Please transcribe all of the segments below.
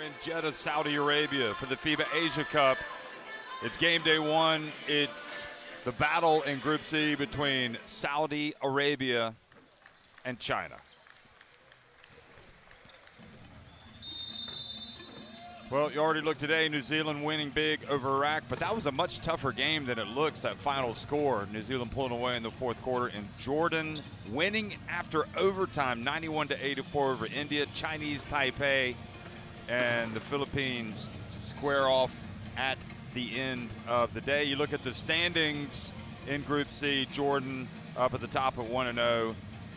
in Jeddah, Saudi Arabia for the FIBA Asia Cup. It's game day one. It's the battle in Group C between Saudi Arabia and China. Well, you already looked today, New Zealand winning big over Iraq, but that was a much tougher game than it looks, that final score. New Zealand pulling away in the fourth quarter, and Jordan winning after overtime, 91-84 over India. Chinese Taipei and the Philippines square off at the end of the day. You look at the standings in Group C, Jordan up at the top at 1-0.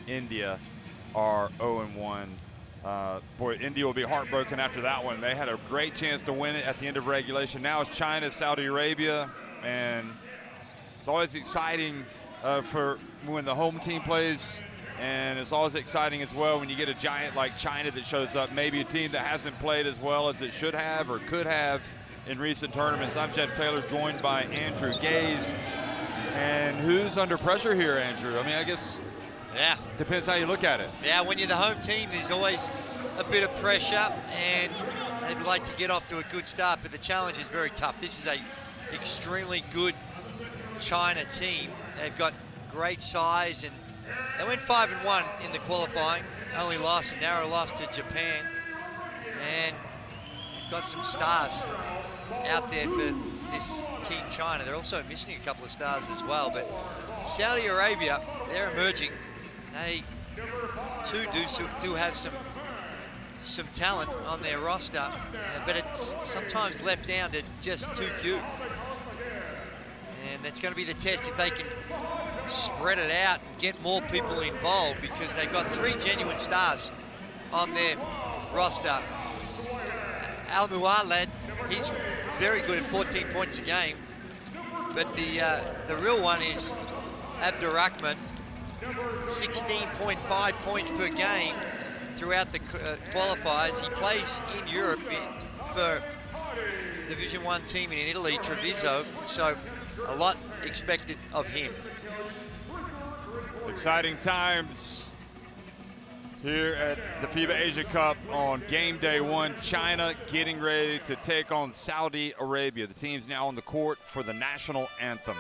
India are 0-1. Boy, India will be heartbroken after that one. They had a great chance to win it at the end of regulation. Now it's China, Saudi Arabia, and it's always exciting for when the home team plays, and it's always exciting as well when you get a giant like China that shows up, maybe a team that hasn't played as well as it should have or could have in recent tournaments. I'm Jeff Taylor, joined by Andrew Gaze. And who's under pressure here, Andrew? I mean, I guess depends how you look at it. Yeah, when you're the home team, there's always a bit of pressure, and they'd like to get off to a good start, but the challenge is very tough. This is a extremely good China team. They've got great size, and they went 5-1 in the qualifying, only lost a narrow loss to Japan, and got some stars out there for this Team China. They're also missing a couple of stars as well, but Saudi Arabia, they're emerging. They do have some talent on their roster, but it's sometimes left down to just too few. And that's going to be the test if they can spread it out and get more people involved, because they've got 3 genuine stars on their roster. Al Muallad, he's very good at 14 points a game, but the real one is Abdurrahman, 16.5 points per game throughout the qualifiers. He plays in Europe for Division 1 team in Italy, Treviso, so a lot expected of him. Exciting times here at the FIBA Asia Cup on game day one. China getting ready to take on Saudi Arabia. The team's now on the court for the national anthems.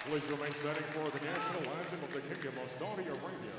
Please remain standing for the national anthem of the Kingdom of Saudi Arabia.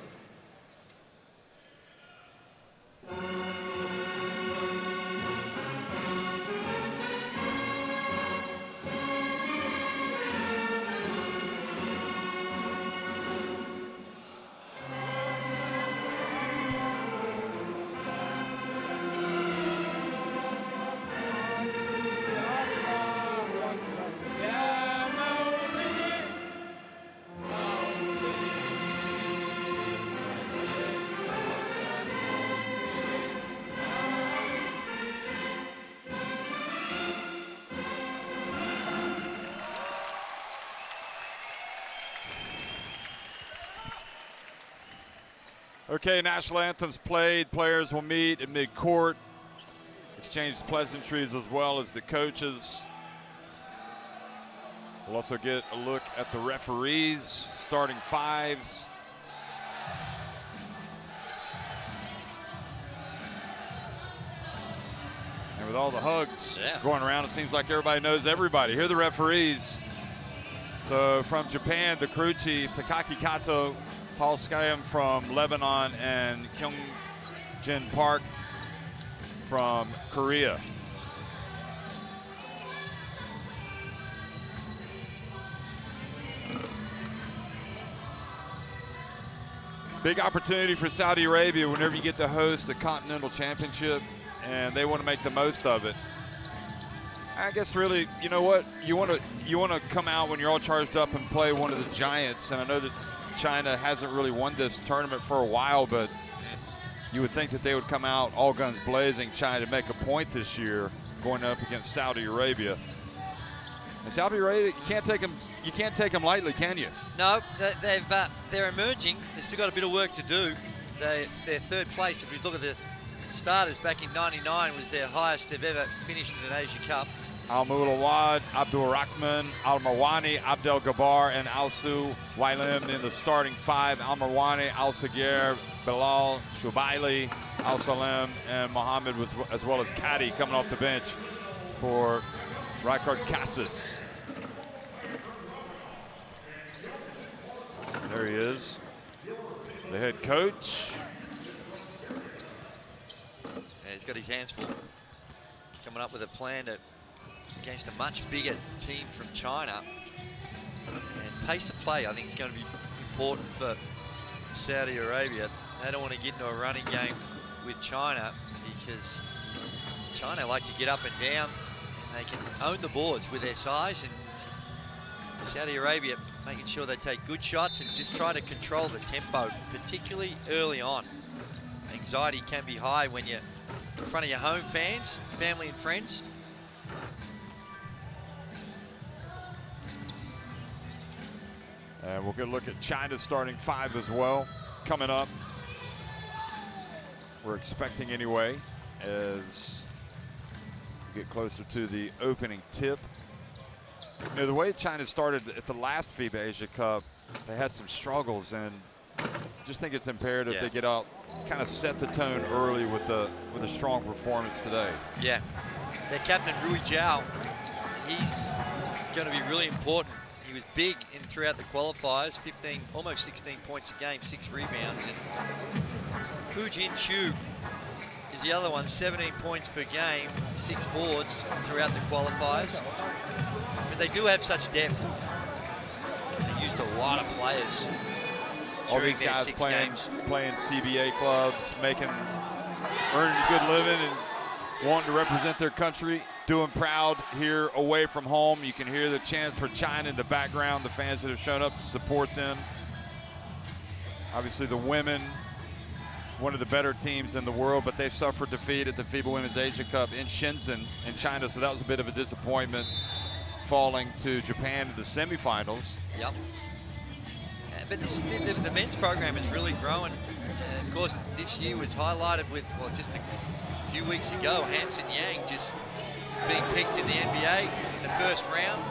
Okay, national anthems played. Players will meet at mid-court, exchange pleasantries as well as the coaches. We'll also get a look at the referees, starting fives. And with all the hugs going around, it seems like everybody knows everybody. Here are the referees. So from Japan, the crew chief, Takaki Kato, Paul Skyam from Lebanon, and Kyung-Jin Park from Korea. Big opportunity for Saudi Arabia whenever you get to host the Continental Championship. and they want to make the most of it. I guess really, you know what? You want to come out when you're all charged up and play one of the giants. And I know that China hasn't really won this tournament for a while, but you would think that they would come out all guns blazing, trying to make a point this year, going up against Saudi Arabia. And Saudi Arabia, you can't take them lightly, can you? No, they're emerging. They've still got a bit of work to do. They're third place. If you look at the starters back in '99, was their highest they've ever finished in an Asia Cup. Al-Mulawad, Abdul Rahman, Al-Marwani, Abdel Gabbar, and Alsu Wailim in the starting five. Al-Marwani, Al-Sagir, Bilal, Shubaili, Al-Salem, and Mohammed, as well as Kadi coming off the bench for Rijkaard Cassis. There he is, the head coach. Yeah, he's got his hands full. Coming up with a plan against a much bigger team from China. And pace of play, I think, is going to be important for Saudi Arabia. They don't want to get into a running game with China because China like to get up and down, and they can own the boards with their size. And Saudi Arabia making sure they take good shots and just try to control the tempo, particularly early on. Anxiety can be high when you're in front of your home fans, family and friends. And we'll get a look at China's starting five as well coming up. We're expecting anyway as we get closer to the opening tip. You know, the way China started at the last FIBA Asia Cup, they had some struggles, and I just think it's imperative they get out, kind of set the tone early with a strong performance today. Yeah, their captain Rui Zhao, he's going to be really important. He was big throughout the qualifiers, 15, almost 16 points a game, 6 rebounds. And Hu Jin Chu is the other one, 17 points per game, 6 boards throughout the qualifiers. But they do have such depth. They used a lot of players. All these guys playing CBA clubs, earning a good living and wanting to represent their country, doing proud here away from home. You can hear the chants for China in the background, the fans that have shown up to support them. Obviously the women, one of the better teams in the world, but they suffered defeat at the FIBA Women's Asia Cup in Shenzhen in China, so that was a bit of a disappointment, falling to Japan in the semifinals. Yep. But the men's program is really growing. And of course, this year was highlighted with, well, just a few weeks ago, Hansen Yang just being picked in the NBA in the first round.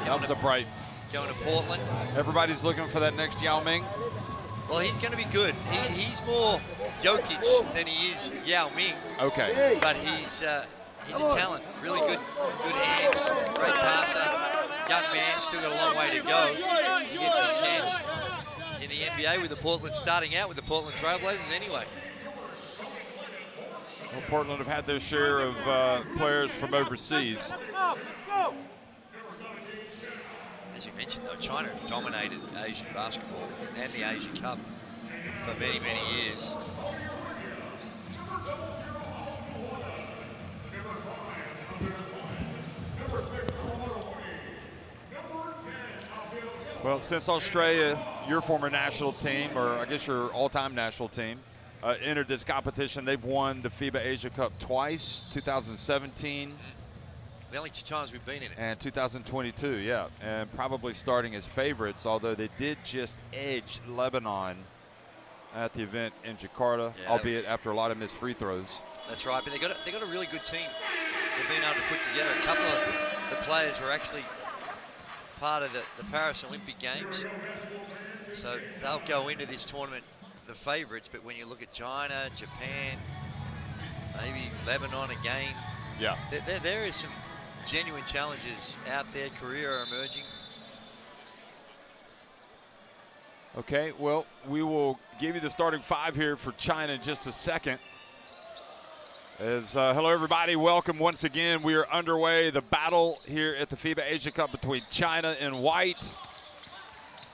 That was going to Portland. Everybody's looking for that next Yao Ming. Well, he's going to be good. He's more Jokic than he is Yao Ming. Okay. But he's a talent, really good hands, great passer. Young man, still got a long way to go. He gets his chance in the NBA with the Portland, starting out with the Portland Trailblazers anyway. Well, Portland have had their share of players from overseas. As you mentioned, though, China have dominated Asian basketball and the Asian Cup for many, many years. Well, since Australia, your former national team, or I guess your all-time national team, entered this competition, they've won the FIBA Asia Cup twice, 2017. The only 2 times we've been in it. And 2022, yeah. And probably starting as favorites, although they did just edge Lebanon at the event in Jakarta, albeit after a lot of missed free throws. That's right, but they got a really good team. They've been able to put together. A couple of the players were actually part of the Paris Olympic Games. So they'll go into this tournament the favorites, but when you look at China, Japan, maybe Lebanon again, there is some genuine challenges out there. Korea are emerging. Okay, well, we will give you the starting five here for China in just a second. Hello, everybody. Welcome once again. We are underway. The battle here at the FIBA Asia Cup between China in white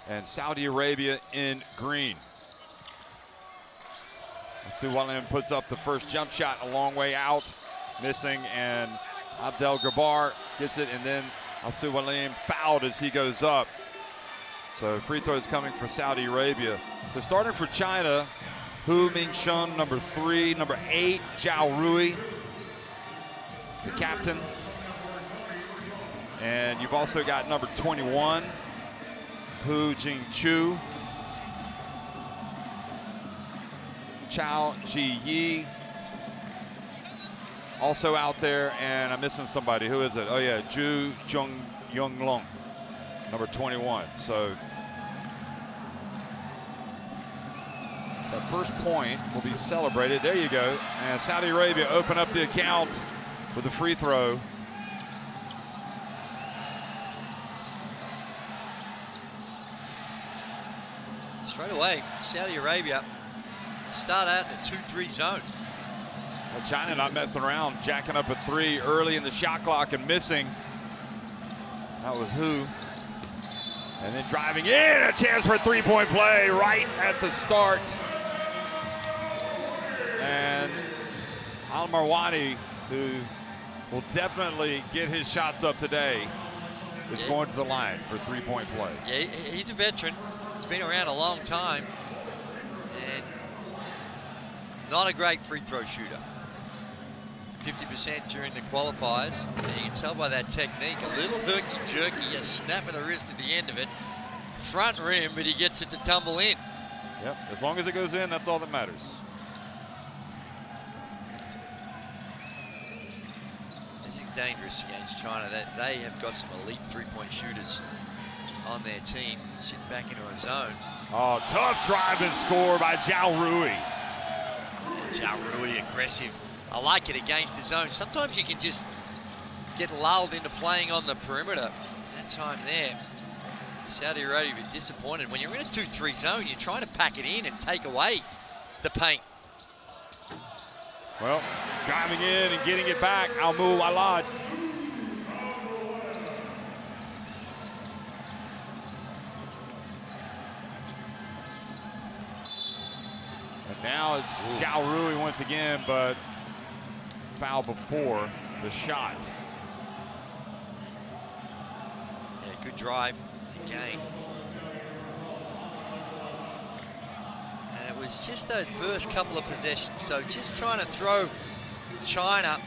and Saudi Arabia in green. Suwalim puts up the first jump shot a long way out, missing, and Abdel Gabar gets it, and then Suwalim fouled as he goes up. So free throws coming for Saudi Arabia. So starting for China, Hu Mingshun, number 3, number 8, Zhao Rui, the captain. And you've also got number 21, Hu Jingchu, Chao Ji Yi, also out there, and I'm missing somebody. Who is it? Oh yeah, Ju Jung Young Long, number 21. So that first point will be celebrated. There you go. And Saudi Arabia open up the account with a free throw. Straight away, Saudi Arabia start out in a 2-3 zone. Well, China not messing around, jacking up a 3 early in the shot clock and missing. That was Hu. And then driving in, a chance for a 3-point play right at the start. And Al Marwani, who will definitely get his shots up today, is going to the line for a 3-point play. Yeah, he's a veteran. He's been around a long time. And not a great free throw shooter. 50% during the qualifiers. And you can tell by that technique, a little herky-jerky, a snap of the wrist at the end of it. Front rim, but he gets it to tumble in. Yep, as long as it goes in, that's all that matters. This is dangerous against China. That they have got some elite three-point shooters on their team, sitting back into a zone. Oh, tough drive and score by Zhao Rui. Zhao Rui, aggressive. I like it against the zone. Sometimes you can just get lulled into playing on the perimeter. That time there, Saudi Arabia a bit disappointed. When you're in a 2-3 zone, you're trying to pack it in and take away the paint. Well, driving in and getting it back, Almu Walad. And now it's Zhao Rui once again, but foul before the shot. Yeah, good drive again. And it was just those first couple of possessions. So just trying to throw China.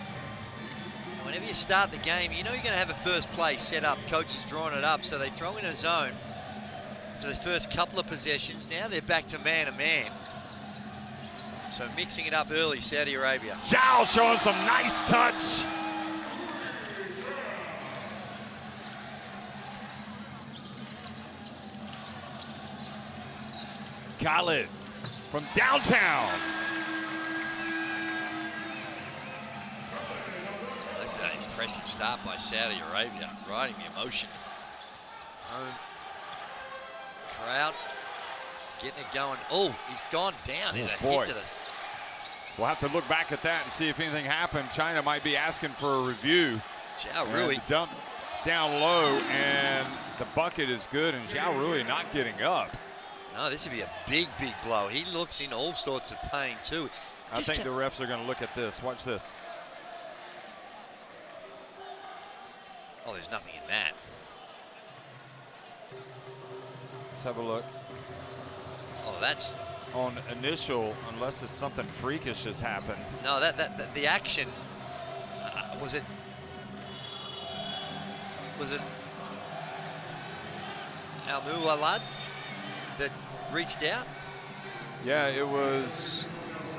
Whenever you start the game, you know you're going to have a first play set up. Coach is drawing it up, so they throw in a zone for the first couple of possessions. Now they're back to man-to-man. So mixing it up early, Saudi Arabia. Zhao showing some nice touch. Khalid from downtown. This is an impressive start by Saudi Arabia, riding the emotion. Crowd getting it going. Oh, he's gone down. There's a hit to the... We'll have to look back at that and see if anything happened. China might be asking for a review. Zhao Rui dump down low, and the bucket is good, and Zhao Rui not getting up. No, this would be a big, big blow. He looks in all sorts of pain, too. I think the refs are going to look at this. Watch this. Oh, there's nothing in that. Let's have a look. Oh, that's... On initial, unless it's something freakish has happened. No, the action, was it Almu Walad that reached out? Yeah, it was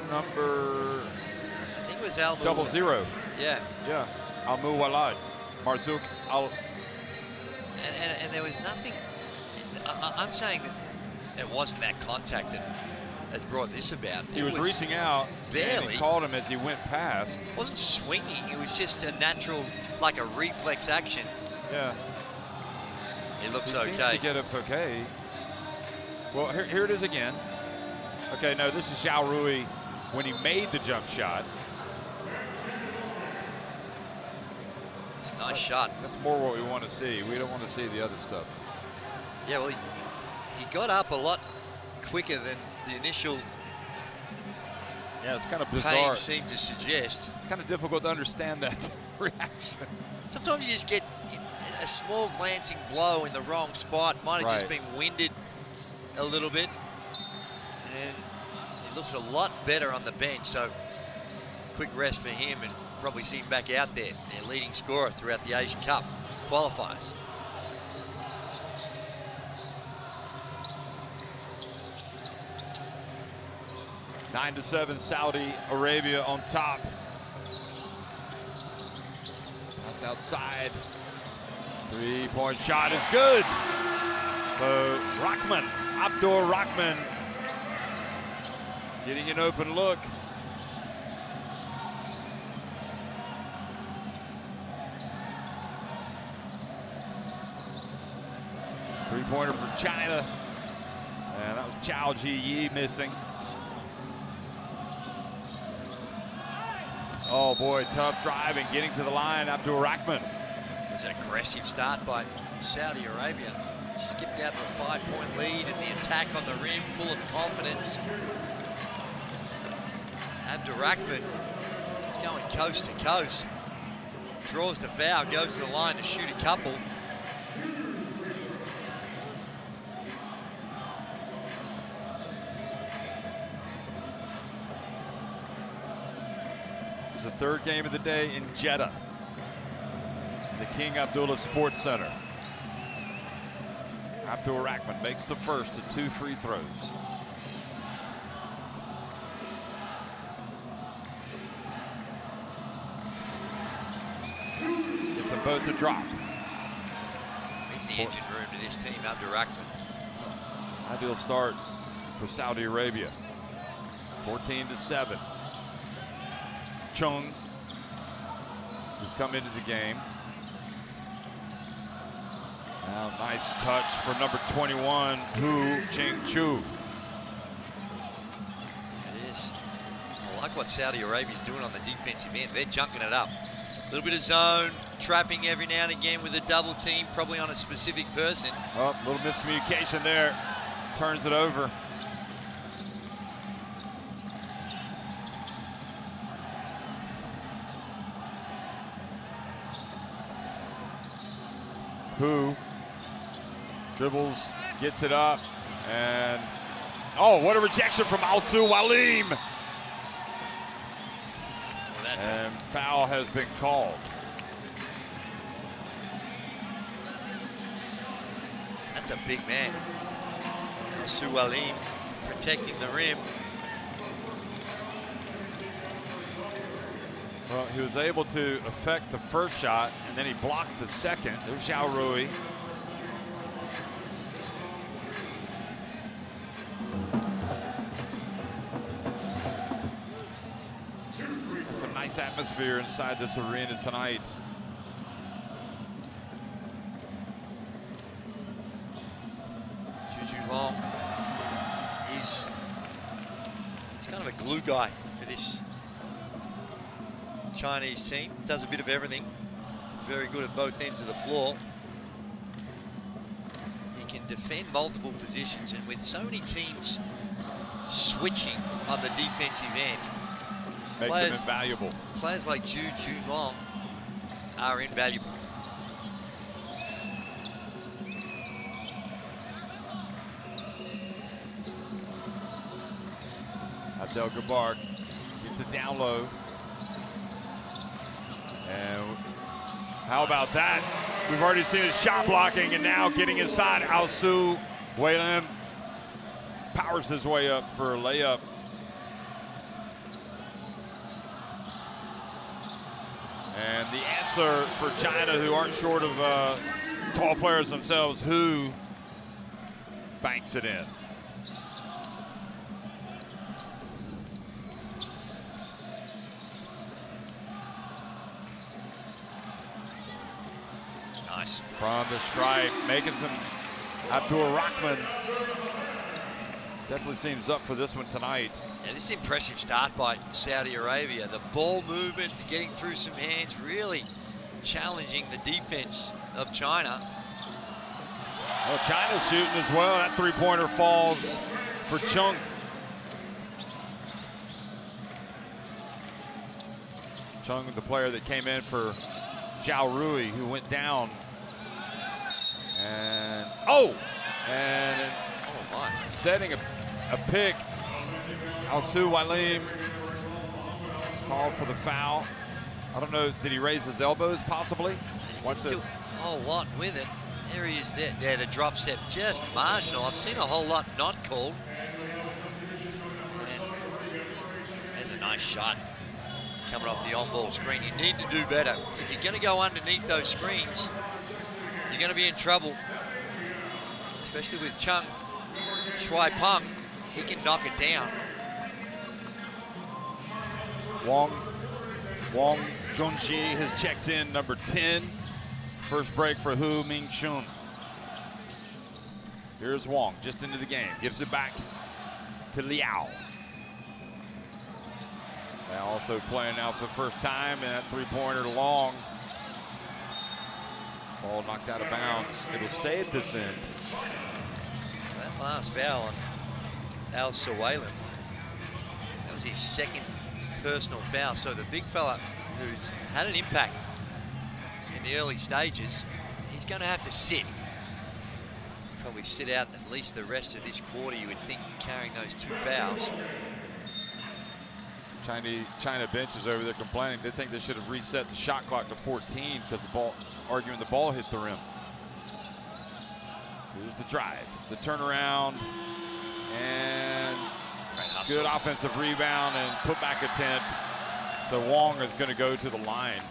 number... I think it was Almu. 00. Yeah. Yeah, Almu Walad. Marzouk Al... And there was nothing... I'm saying that it wasn't that contact that has brought this about. He was reaching out, barely. and he called him as he went past. It wasn't swinging, it was just a natural, like a reflex action. Yeah. He looks he okay. Seems to get up okay. Well, here it is again. Okay, no, this is Zhao Rui when he made the jump shot. It's a nice shot. That's more what we want to see. We don't want to see the other stuff. Yeah, well, he got up a lot quicker than the initial Yeah, it's kind of bizarre. pain seemed to suggest. It's kind of difficult to understand that reaction. Sometimes you just get a small glancing blow in the wrong spot. Might have just been winded a little bit. And he looks a lot better on the bench, so quick rest for him and probably see him back out there, their leading scorer throughout the Asian Cup qualifiers. Nine to 7, Saudi Arabia on top. That's outside. 3-point shot is good. So Rahman, Abdul Rahman, getting an open look. Three-pointer for China. And that was Chao Ji-Yi missing. Oh boy, tough drive and getting to the line, Abdul Rahman. It's an aggressive start by Saudi Arabia. Skipped out to a 5-point lead and the attack on the rim, full of confidence. Abdul Rahman going coast to coast. Draws the foul, goes to the line to shoot a couple. It's the third game of the day in Jeddah, the King Abdullah Sports Center. Abdul Rahman makes the first of 2 free throws. Gets them both to drop. He's the engine room to this team, Abdul Rahman. Ideal start for Saudi Arabia. 14 to 7. Chung has come into the game. Now nice touch for number 21, Hu Ching-Chu. It is. I like what Saudi Arabia's doing on the defensive end. They're junking it up. A little bit of zone, trapping every now and again with a double team, probably on a specific person. Oh, a little miscommunication there. Turns it over. Hu dribbles, gets it up, and oh, what a rejection from Alsu Walim. Well, And foul has been called. That's a big man. Suwalim protecting the rim. Well, he was able to affect the first shot, and then he blocked the second. There's Zhao Rui. There's some nice atmosphere inside this arena tonight. Juju Long, he's kind of a glue guy for this Chinese team. Does a bit of everything. Very good at both ends of the floor. He can defend multiple positions, and with so many teams switching on the defensive end, Makes him invaluable. Players like Juju Long are invaluable. Abdel Gabar gets it down low. And how about that? We've already seen his shot blocking, and now getting inside. Alsu Walim powers his way up for a layup. And the answer for China, who aren't short of tall players themselves, Hu banks it in. Nice. From the stripe, making some Abdul Rahman. Definitely seems up for this one tonight. Yeah, this is an impressive start by Saudi Arabia. The ball movement, getting through some hands, really challenging the defense of China. Well, China's shooting as well. That three-pointer falls for Chung. Chung, the player that came in for Zhao Rui, who went down. And, oh my. Setting a pick. Al-Su Walim called for the foul. I don't know, did he raise his elbows possibly? Watch this. Do a whole lot with it. There he is there, the drop step, just marginal. I've seen a whole lot not called. And there's a nice shot coming off the on-ball screen. You need to do better. If you're gonna go underneath those screens, you're gonna be in trouble. Especially with Chung Shui Peng, he can knock it down. Wong Junji has checked in, number 10. First break for Hu Ming-chun. Here's Wong, just into the game. Gives it back to Liao. Now also playing out for the first time, and that three-pointer long. Ball knocked out of bounds. It'll stay at this end. That last foul on Al-Su Walim, that was his second personal foul. So the big fella who's had an impact in the early stages, he's going to have to sit. Probably sit out at least the rest of this quarter, you would think, carrying those 2 fouls. China bench is over there complaining. They think they should have reset the shot clock to 14 because the ball, arguing the ball hit the rim. Here's the drive, the turnaround, and good offensive rebound and putback attempt. So Wong is going to go to the line.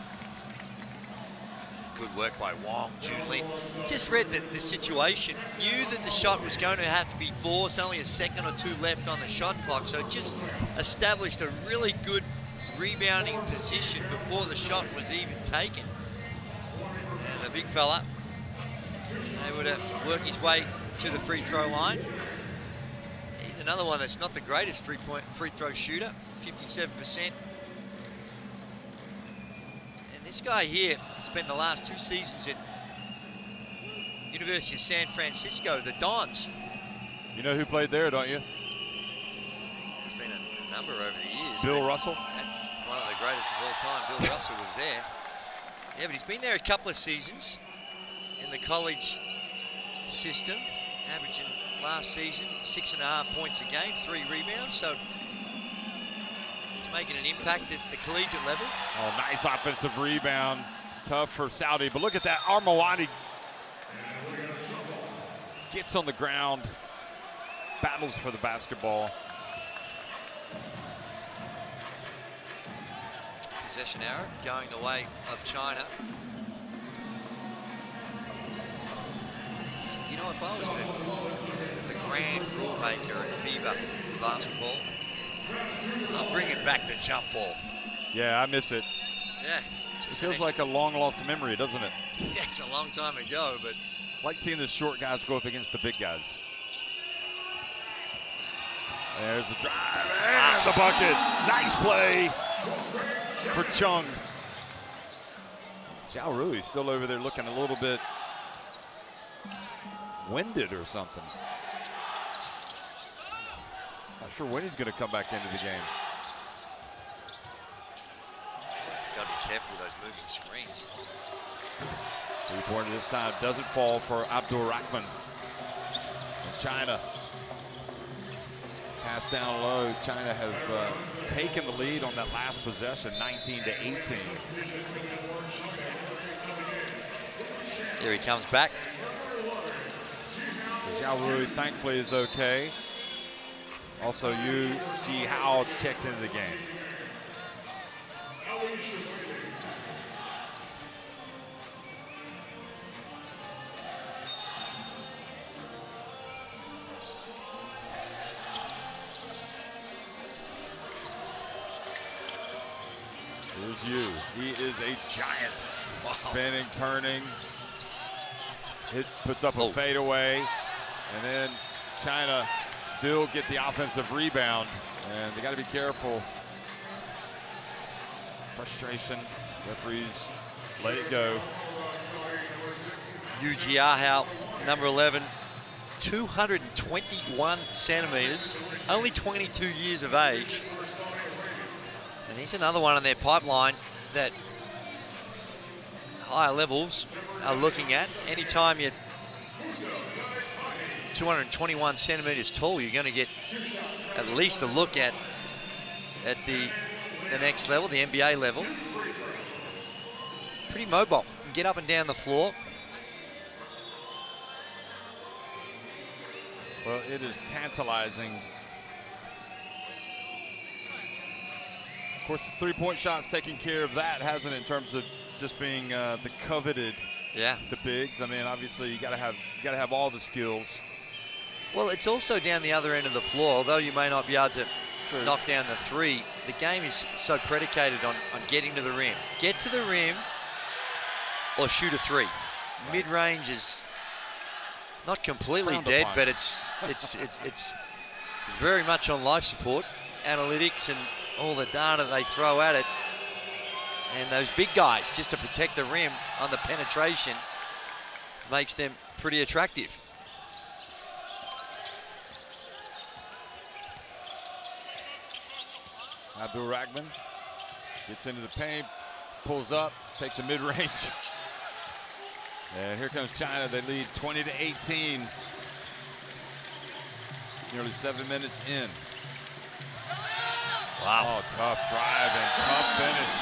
Good work by Wong, Junlin. Just read the situation, knew that the shot was going to have to be forced, only a second or 2 left on the shot clock, so just established a really good rebounding position before the shot was even taken. And the big fella able to work his way to the free throw line. He's another one that's not the greatest three-point free throw shooter, 57%. This guy here has spent the last 2 seasons at University of San Francisco, the Dons. You know who played there, don't you? There's been a number over the years. Bill Russell? That's one of the greatest of all time. Bill Russell was there. Yeah, but he's been there a couple of seasons in the college system, averaging last season 6.5 points a game, 3 rebounds. So he's making an impact at the collegiate level. Oh, nice offensive rebound. Tough for Saudi, but look at that. Armawani gets on the ground, battles for the basketball. Possession arrow going the way of China. You know, if I was the grand rule maker at FIBA basketball, I'm bringing back the jump ball. Yeah, I miss it. Yeah. It feels like a long lost memory, doesn't it? Yeah, it's a long time ago, but I like seeing the short guys go up against the big guys. There's the drive and the bucket. Nice play for Chung. Zhao Rui still over there looking a little bit winded or something. Not sure when he's going to come back into the game. He's got to be careful with those moving screens. 3-pointer this time doesn't fall for Abdul Rahman. And China pass down low. China have taken the lead on that last possession, 19-18. Here he comes back. So Zhao Rui thankfully is okay. Also, Yu Ji Hao is checked into the game. Here's Yu. He is a giant. Wow. Spinning, turning. Puts up a fadeaway. And then China still get the offensive rebound. And they got to be careful. Frustration. Referees let it go. Yu Jiahao, number 11. 221 centimeters. Only 22 years of age. And he's another one in their pipeline that higher levels are looking at. Anytime you're 221 centimeters tall, you're going to get at least a look at the next level, the NBA level. Pretty mobile, can get up and down the floor. Well, it is tantalizing. Of course, the three-point shot's taking care of that, hasn't it, in terms of just being the coveted, the bigs. I mean, obviously, you gotta have all the skills. Well, it's also down the other end of the floor. Although you may not be able to knock down the three, the game is so predicated on getting to the rim. Get to the rim or shoot a three. Mid-range is not completely dead, but it's very much on life support. Analytics and all the data they throw at it. And those big guys, just to protect the rim on the penetration, makes them pretty attractive. Abdul-Rahman gets into the paint, pulls up, takes a mid-range. And here comes China. They lead 20-18. Nearly 7 minutes in. Wow. Oh, tough drive and tough finish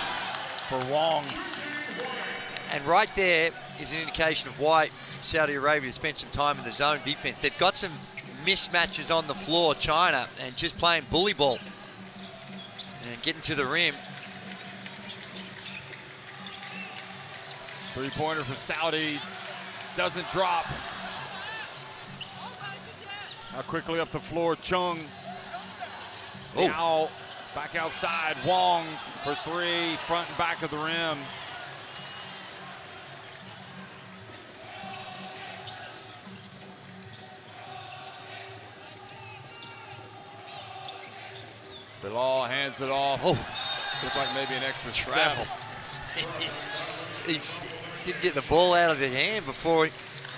for Wong. And right there is an indication of why Saudi Arabia spent some time in the zone defense. They've got some mismatches on the floor, China, and just playing bully ball and getting to the rim. Three-pointer for Saudi doesn't drop. Now quickly up the floor, Chung. Now back outside, Wong for three, front and back of the rim. Bilal hands it off. Looks like maybe an extra travel. He didn't get the ball out of the hand before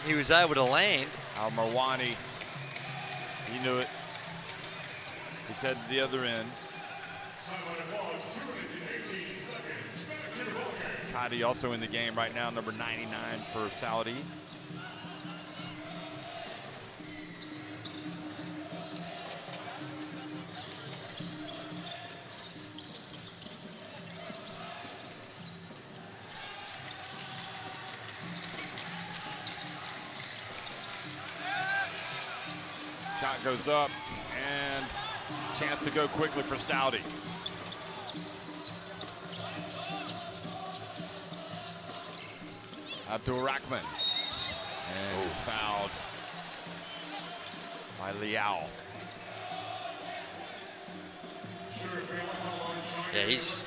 he was able to land. Al-Marwani, he knew it. He's headed to the other end. Kadi also in the game right now, number 99 for Saudi. Shot goes up, and chance to go quickly for Saudi. Abdul-Rahman, and he's fouled by Liao. Yeah, he's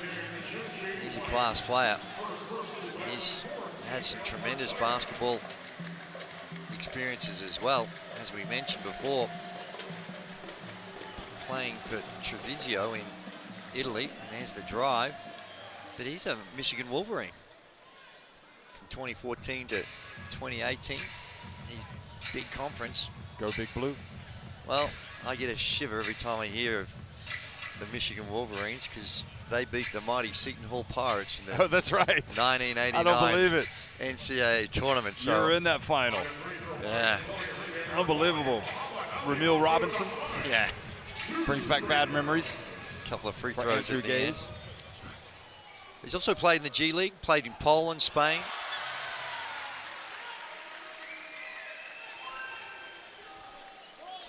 a class player. He's had some tremendous basketball experiences as well, as we mentioned before, playing for Treviso in Italy. And there's the drive, but he's a Michigan Wolverine from 2014 to 2018. He's big conference. Go Big Blue. Well, I get a shiver every time I hear of the Michigan Wolverines, because they beat the mighty Seton Hall Pirates in the that's right. 1989 I don't believe it. NCAA tournament. So you were in that final. Yeah. Unbelievable. Ramil Robinson. Yeah. Brings back bad memories. A couple of free throws at the end. Gaze. He's also played in the G League, played in Poland, Spain.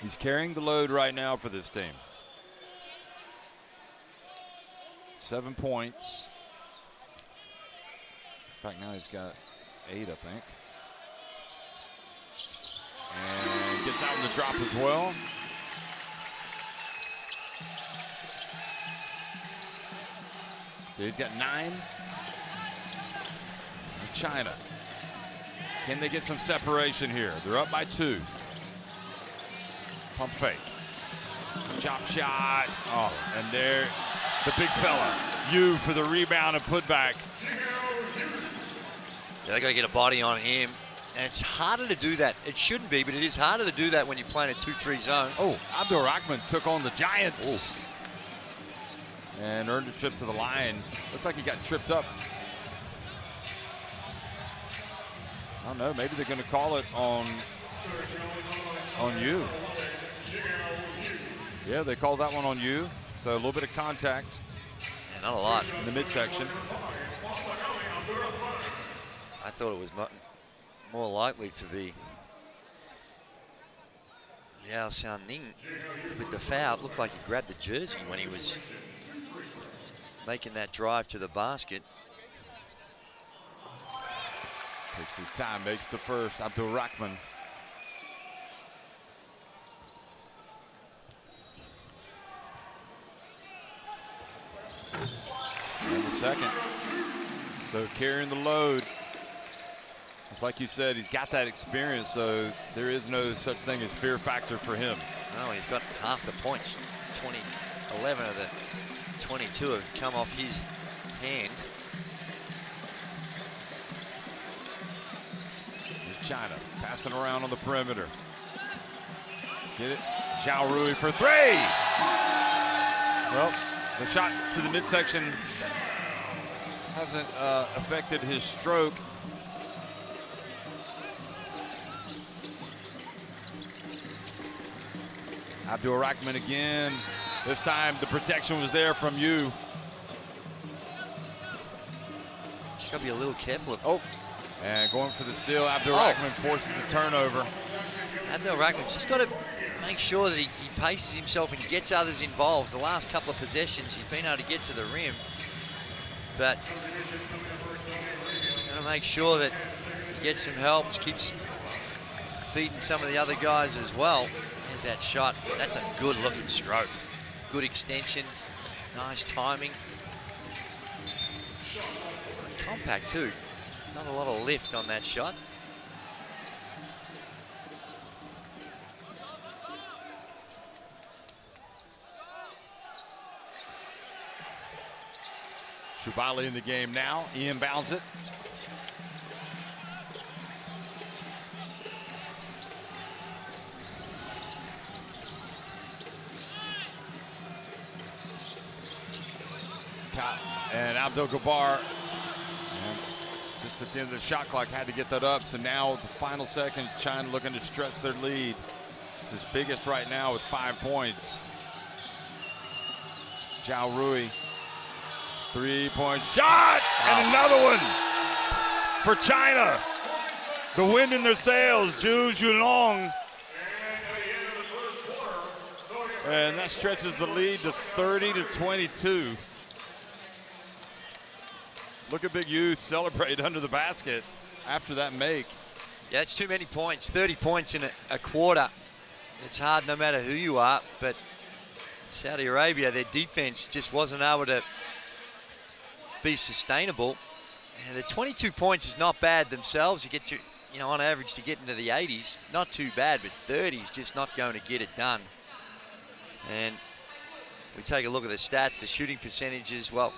He's carrying the load right now for this team. 7 points. In fact, now he's got 8, I think. And gets out in the drop as well. So he's got 9. And China. Can they get some separation here? They're up by 2. Pump fake. Chop shot. Oh, and there, the big fella. Yu for the rebound and putback. Yeah, they got to get a body on him. And it's harder to do that. It shouldn't be, but it is harder to do that when you play in a 2-3 zone. Oh, Abdul-Rahman took on the Giants. and earned a trip to the line. Looks like he got tripped up. I don't know, maybe they're going to call it on you. Yeah, they called that one on you. So a little bit of contact. Yeah, not a lot. In the midsection. I thought it was more likely to be Liao Xiaoning with the foul. It looked like he grabbed the jersey when he was making that drive to the basket. Takes his time, makes the first. Abdul Rahman. And the second. So carrying the load. It's like you said, he's got that experience, so there is no such thing as fear factor for him. No, he's got half the points. 11 of the 22 have come off his hand. Here's China passing around on the perimeter. Get it. Zhao Rui for three. Well, the shot to the midsection hasn't affected his stroke. Abdul Rahman again. This time the protection was there from you. Just gotta be a little careful. Oh, and going for the steal. Abdul Rahman forces the turnover. Abdul Rahman's just got to make sure that he paces himself and gets others involved. The last couple of possessions, he's been able to get to the rim, but got to make sure that he gets some help, keeps feeding some of the other guys as well. There's that shot. That's a good-looking stroke. Good extension, nice timing. Compact too. Not a lot of lift on that shot. Shubali in the game now. He inbounds it. And Abdul Jabbar, just at the end of the shot clock, had to get that up. So now the final seconds, China looking to stretch their lead. It's his biggest right now with 5 points. Zhao Rui, 3-point shot, and another one for China. The wind in their sails, Zhu Zhulong. And that stretches the lead to 30-22. Look at Big U celebrate under the basket after that make. Yeah, it's too many points. 30 points in a quarter. It's hard no matter who you are, but Saudi Arabia, their defense just wasn't able to be sustainable. And the 22 points is not bad themselves. You get to, on average to get into the 80s. Not too bad, but 30 is just not going to get it done. And we take a look at the stats, the shooting percentages, well,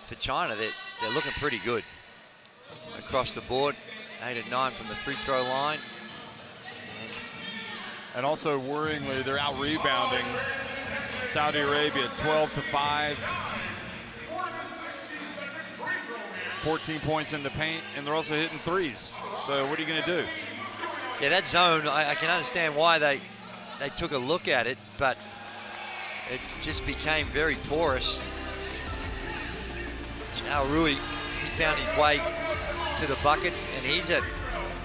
for China, they're looking pretty good across the board. 8 and 9 from the free throw line. And also worryingly, they're out rebounding Saudi Arabia 12-5. 14 points in the paint, and they're also hitting threes. So what are you going to do? Yeah, that zone, I can understand why they took a look at it, but it just became very porous. Zhao Rui, he found his way to the bucket, and he's a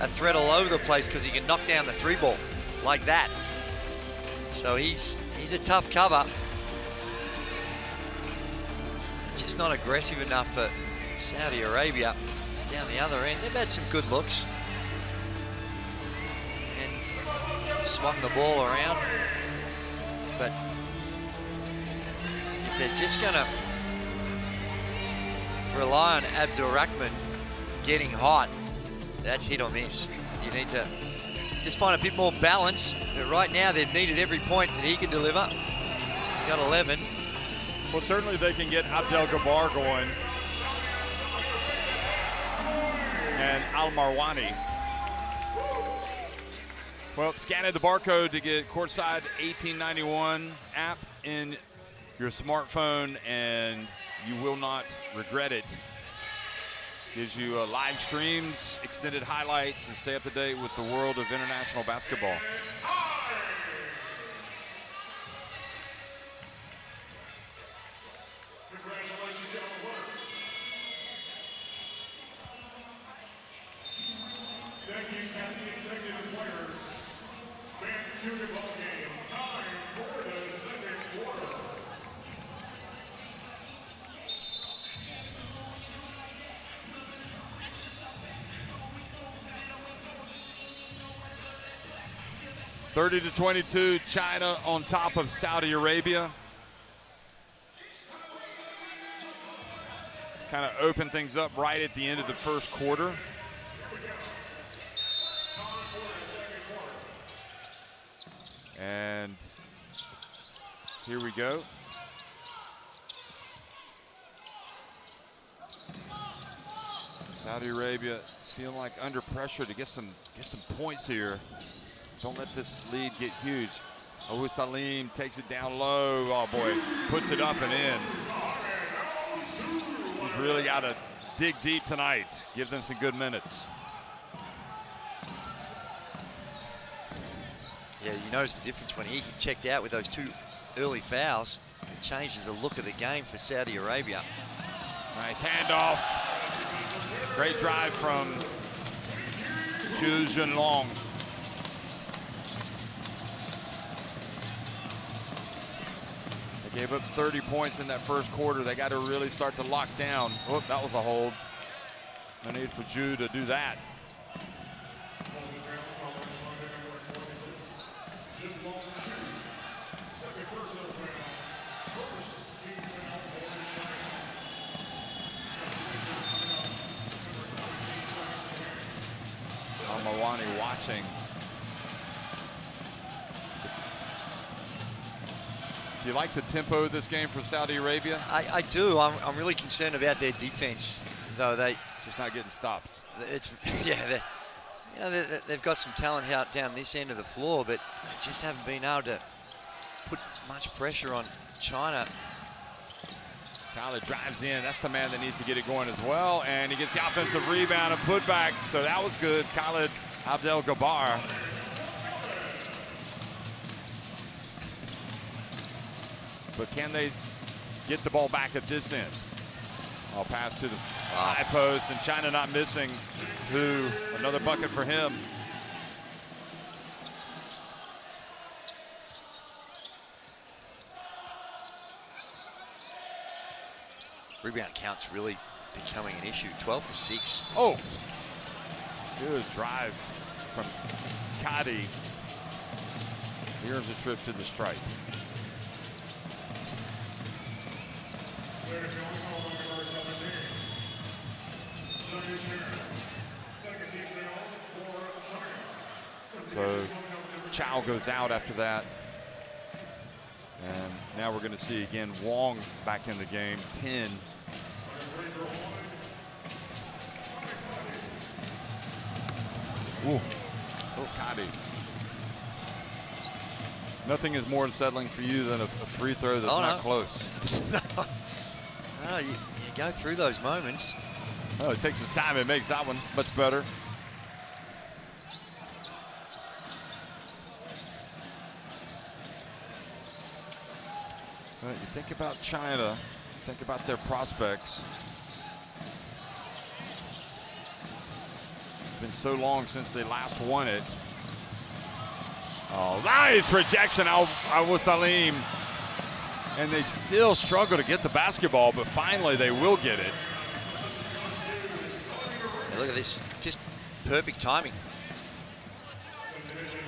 threat all over the place because he can knock down the three ball like that. So he's a tough cover. Just not aggressive enough for Saudi Arabia. Down the other end, they've had some good looks. And swung the ball around. But if they're just gonna rely on Abdul Rahman getting hot, that's hit or miss. You need to just find a bit more balance. But right now, they've needed every point that he can deliver. He got 11. Well, certainly they can get Abdel Jabbar going. And Al Marwani. Well, scanning the barcode to get courtside 1891 app in your smartphone, and you will not regret it. Gives you live streams, extended highlights, and stay up to date with the world of international basketball. to 22, China on top of Saudi Arabia. Kind of opened things up right at the end of the first quarter. And here we go. Saudi Arabia feeling like under pressure to get some points here. Don't let this lead get huge. Oh, Salim takes it down low. Oh boy, puts it up and in. He's really got to dig deep tonight. Give them some good minutes. Yeah, you notice the difference when he checked out with those 2 early fouls. It changes the look of the game for Saudi Arabia. Nice handoff. Great drive from Zhu Junlong. They gave up 30 points in that first quarter. They got to really start to lock down. Oh, that was a hold. No need for Zhu to do that. Mawani watching. Do you like the tempo of this game for Saudi Arabia? I do. I'm really concerned about their defense, though. They just not getting stops. It's they've got some talent out down this end of the floor, but just haven't been able to put much pressure on China. Khaled drives in. That's the man that needs to get it going as well. And he gets the offensive rebound and putback. So that was good. Khaled Abdel-Gabbar. But can they get the ball back at this end? I'll pass to the high post, and China not missing. Who, another bucket for him. Rebound count's really becoming an issue. 12-6. Oh, good drive from Kadi. Here's a trip to the stripe. So Chow goes out after that. And now we're going to see again Wong back in the game. 10. Ooh. Oh, Kadi. Nothing is more unsettling for you than a free throw that's not close. No, you go through those moments. Oh, it takes its time. It makes that one much better. Well, you think about China, think about their prospects. It's been so long since they last won it. Oh, nice rejection, Al Salim. And they still struggle to get the basketball, but finally they will get it. Yeah, look at this, just perfect timing.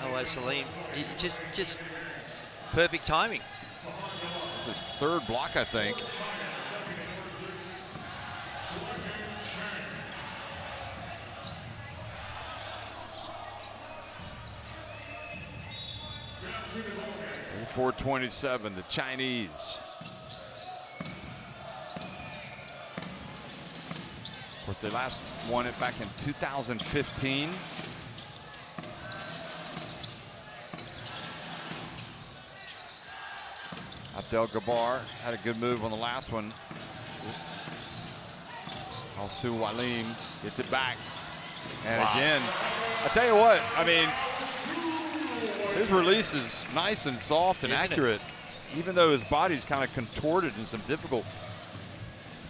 Al Salim, just perfect timing. This is third block, I think. And 4:27, the Chinese. Of course, they last won it back in 2015. Abdel Gabbar had a good move on the last one. Alsu Walim gets it back. And again, I tell you what, I mean, his release is nice and soft and accurate, even though his body's kind of contorted in some difficult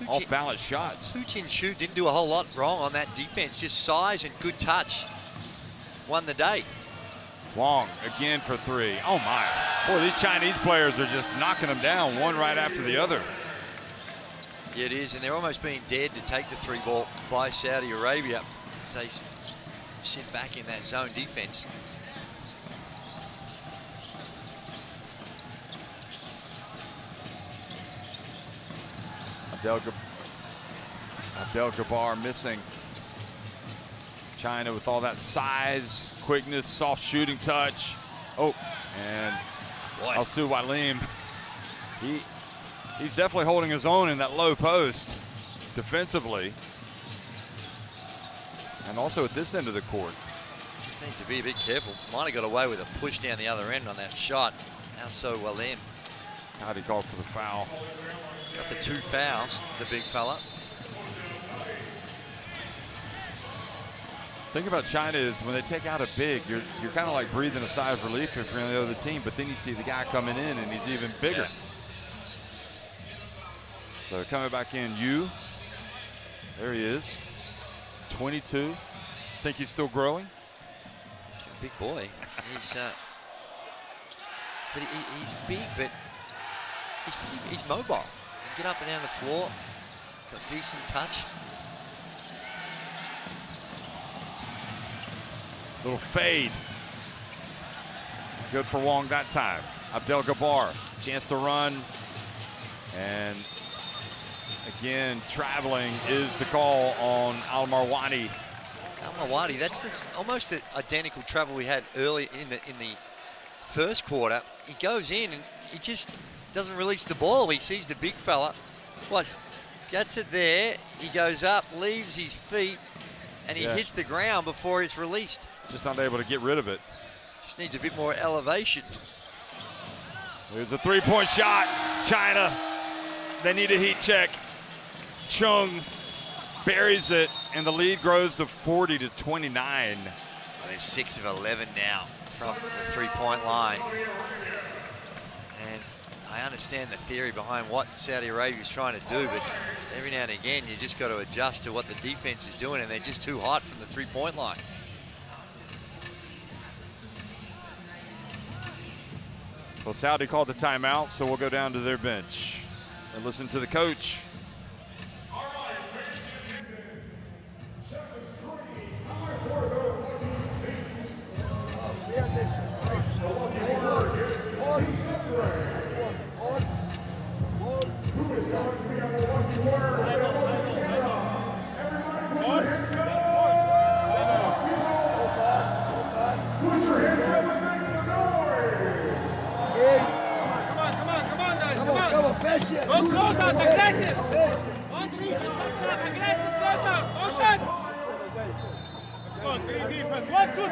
off-balance shots. Hu Jin Shu didn't do a whole lot wrong on that defense, just size and good touch. Won the day. Wong again for three. Oh my. Boy, these Chinese players are just knocking them down one right after the other. Yeah, it is, and they're almost being dared to take the 3-ball by Saudi Arabia as they sit back in that zone defense. Abdel Gabbar missing. China with all that size, quickness, soft shooting touch. Oh, and Alsu Walim, he's definitely holding his own in that low post defensively. And also at this end of the court. Just needs to be a bit careful. Might have got away with a push down the other end on that shot. Alsu Walim. How'd he call for the foul? Got the 2 fouls, the big fella. Thing about China is when they take out a big, you're kind of like breathing a sigh of relief if you're on the other team, but then you see the guy coming in and he's even bigger. So coming back in, Yu. There he is, 22. Think he's still growing? He's a big boy. He's he's big, but he's mobile. He can get up and down the floor. Got decent touch. Little fade. Good for Wong that time. Abdel Gabbar, chance to run. And again, traveling is the call on Al Marwani. Al Marwani, that's almost the identical travel we had early in the first quarter. He goes in and he just doesn't release the ball. He sees the big fella. Gets it there. He goes up, leaves his feet, and he hits the ground before it's released. Just not able to get rid of it. Just needs a bit more elevation. There's a 3-point shot. China, they need a heat check. Chung buries it, and the lead grows to 40-29. Well, they're 6 of 11 now from the 3-point line. And I understand the theory behind what Saudi Arabia is trying to do, but every now and again, you just got to adjust to what the defense is doing, and they're just too hot from the 3-point line. Well, Saudi called the timeout, so we'll go down to their bench and listen to the coach. Go close out, aggressive. Don't reach, just aggressive, close out. No shots. Let's go, 3 defense. 1, 2, 3.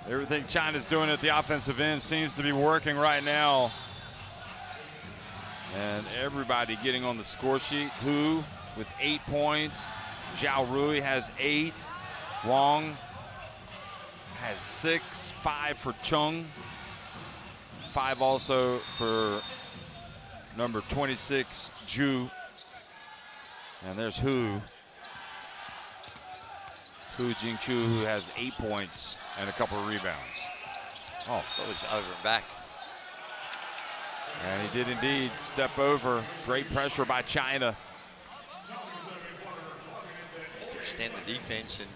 Everything China's doing at the offensive end seems to be working right now. And everybody getting on the score sheet. Hu with 8 points. Zhao Rui has 8. Wong has 6. 5 for Chung. 5 also for number 26, Ju. And there's Hu Jingchu, who has 8 points and a couple of rebounds. Oh, so it's over and back. And he did indeed step over. Great pressure by China. Just extend the defense and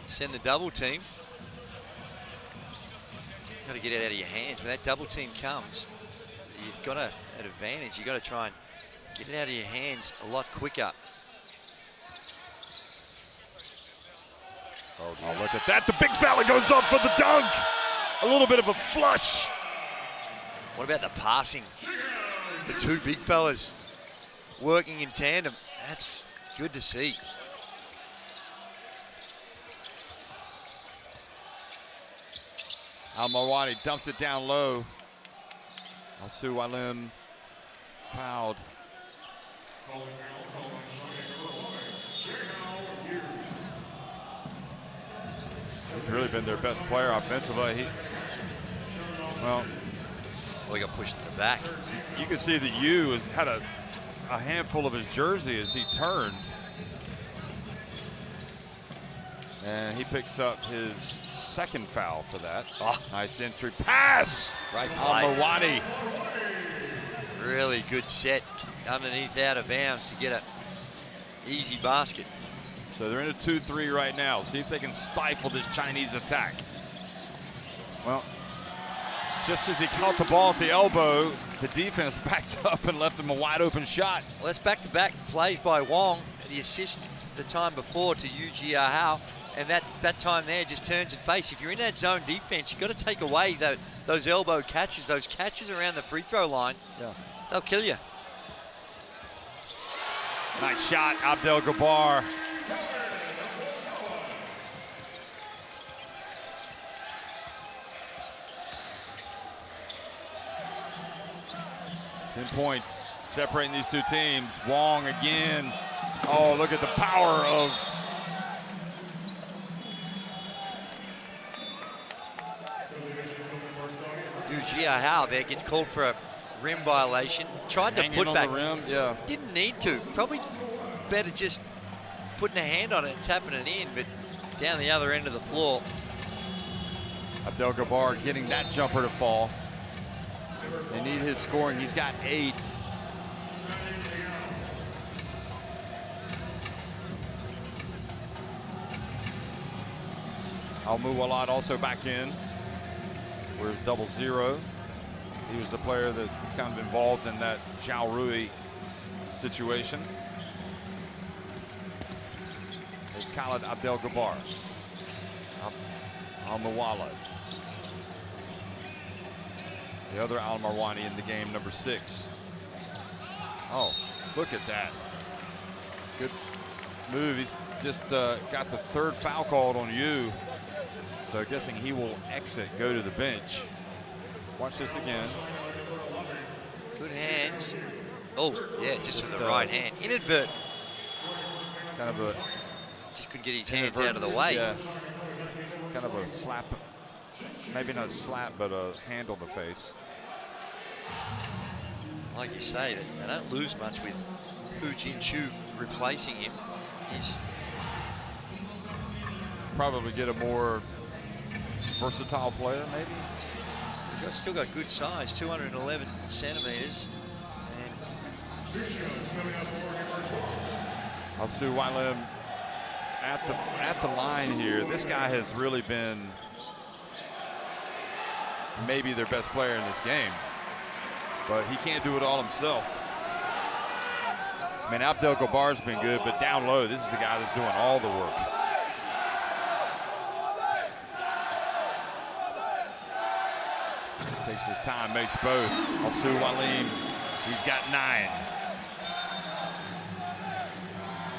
send the double team. Got to get it out of your hands. When that double team comes, you've got an advantage. You've got to try and get it out of your hands a lot quicker. Oh, look at that. The big fella goes up for the dunk. a little bit of a flush. What about the passing? The two big fellas working in tandem. That's good to see. Al-Marwani dumps it down low. Al-Suwailim fouled. He's really been their best player offensively. Well, he got pushed in the back. You can see that Yu has had a handful of his jersey as he turned. And he picks up his second foul for that. Oh. Nice entry pass. Right play. Al-Marwani. Really good set underneath out of bounds to get an easy basket. So they're in a 2-3 right now. See if they can stifle this Chinese attack. Well, just as he caught the ball at the elbow, the defense backed up and left him a wide open shot. Well, that's back-to-back plays by Wong. The assist the time before to Yu Jiahao. And that time there just turns and face. If you're in that zone defense, you've got to take away those elbow catches, those catches around the free throw line. Yeah. They'll kill you. Nice shot, Abdel-Jabbar. Ten points separating these two teams. Wong again. Oh, look at the power of Yu Jiahao there gets called for a rim violation. Tried to put back. the rim. Yeah. Didn't need to. Probably better just putting a hand on it and tapping it in, but down the other end of the floor. Abdel-Jabbar getting that jumper to fall. They need his scoring. He's got 8. Al-Muwalad also back in. Where's 0-0? He was the player that was kind of involved in that Zhao Rui situation. There's Khalid Abdel-Jabbar. Al-Muwalad. The other Al-Marwani in the game, number 6. Oh, look at that. Good move. He's just got the 3rd foul called on Yu. So guessing he will exit, go to the bench. Watch this again. Good hands. Oh, yeah, just with the right hand. Inadvertent. Kind of a... Just couldn't get his hands out of the way. Yeah. Kind of a slap. Maybe not a slap, but a hand on the face. Like you say, they don't lose much with Hu Jin-Chu replacing him. He's probably get a more versatile player, maybe. He's still got good size, 211 centimeters. And Al-Suwailim at the line here. This guy has really been maybe their best player in this game, but he can't do it all himself. I mean, Abdel-Jabbar's been good, but down low, this is the guy that's doing all the work. Takes his time, makes both. Al-Suwailim, he's got 9.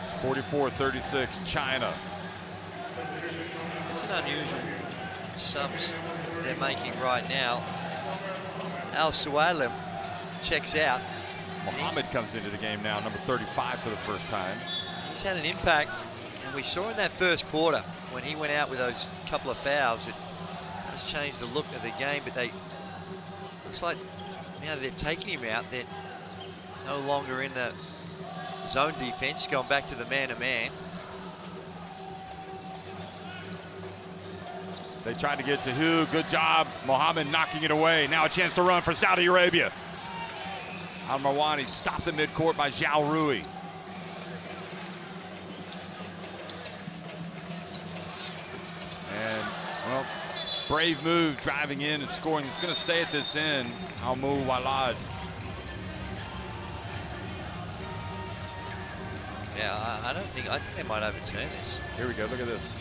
It's 44-36, China. It's an unusual subs they're making right now. Al-Suwailim checks out. Mohammed comes into the game now, number 35 for the first time. He's had an impact, and we saw in that first quarter when he went out with those couple of fouls, it does change the look of the game, but looks like now that they've taken him out, they're no longer in the zone defense, going back to the man-to-man. They tried to get to Hu, good job. Mohammed knocking it away. Now a chance to run for Saudi Arabia. Al-Marwani stopped in midcourt by Zhao Rui. And, well, brave move, driving in and scoring. It's going to stay at this end. Al-Muwalad. Yeah, I think they might overturn this. Here we go, look at this.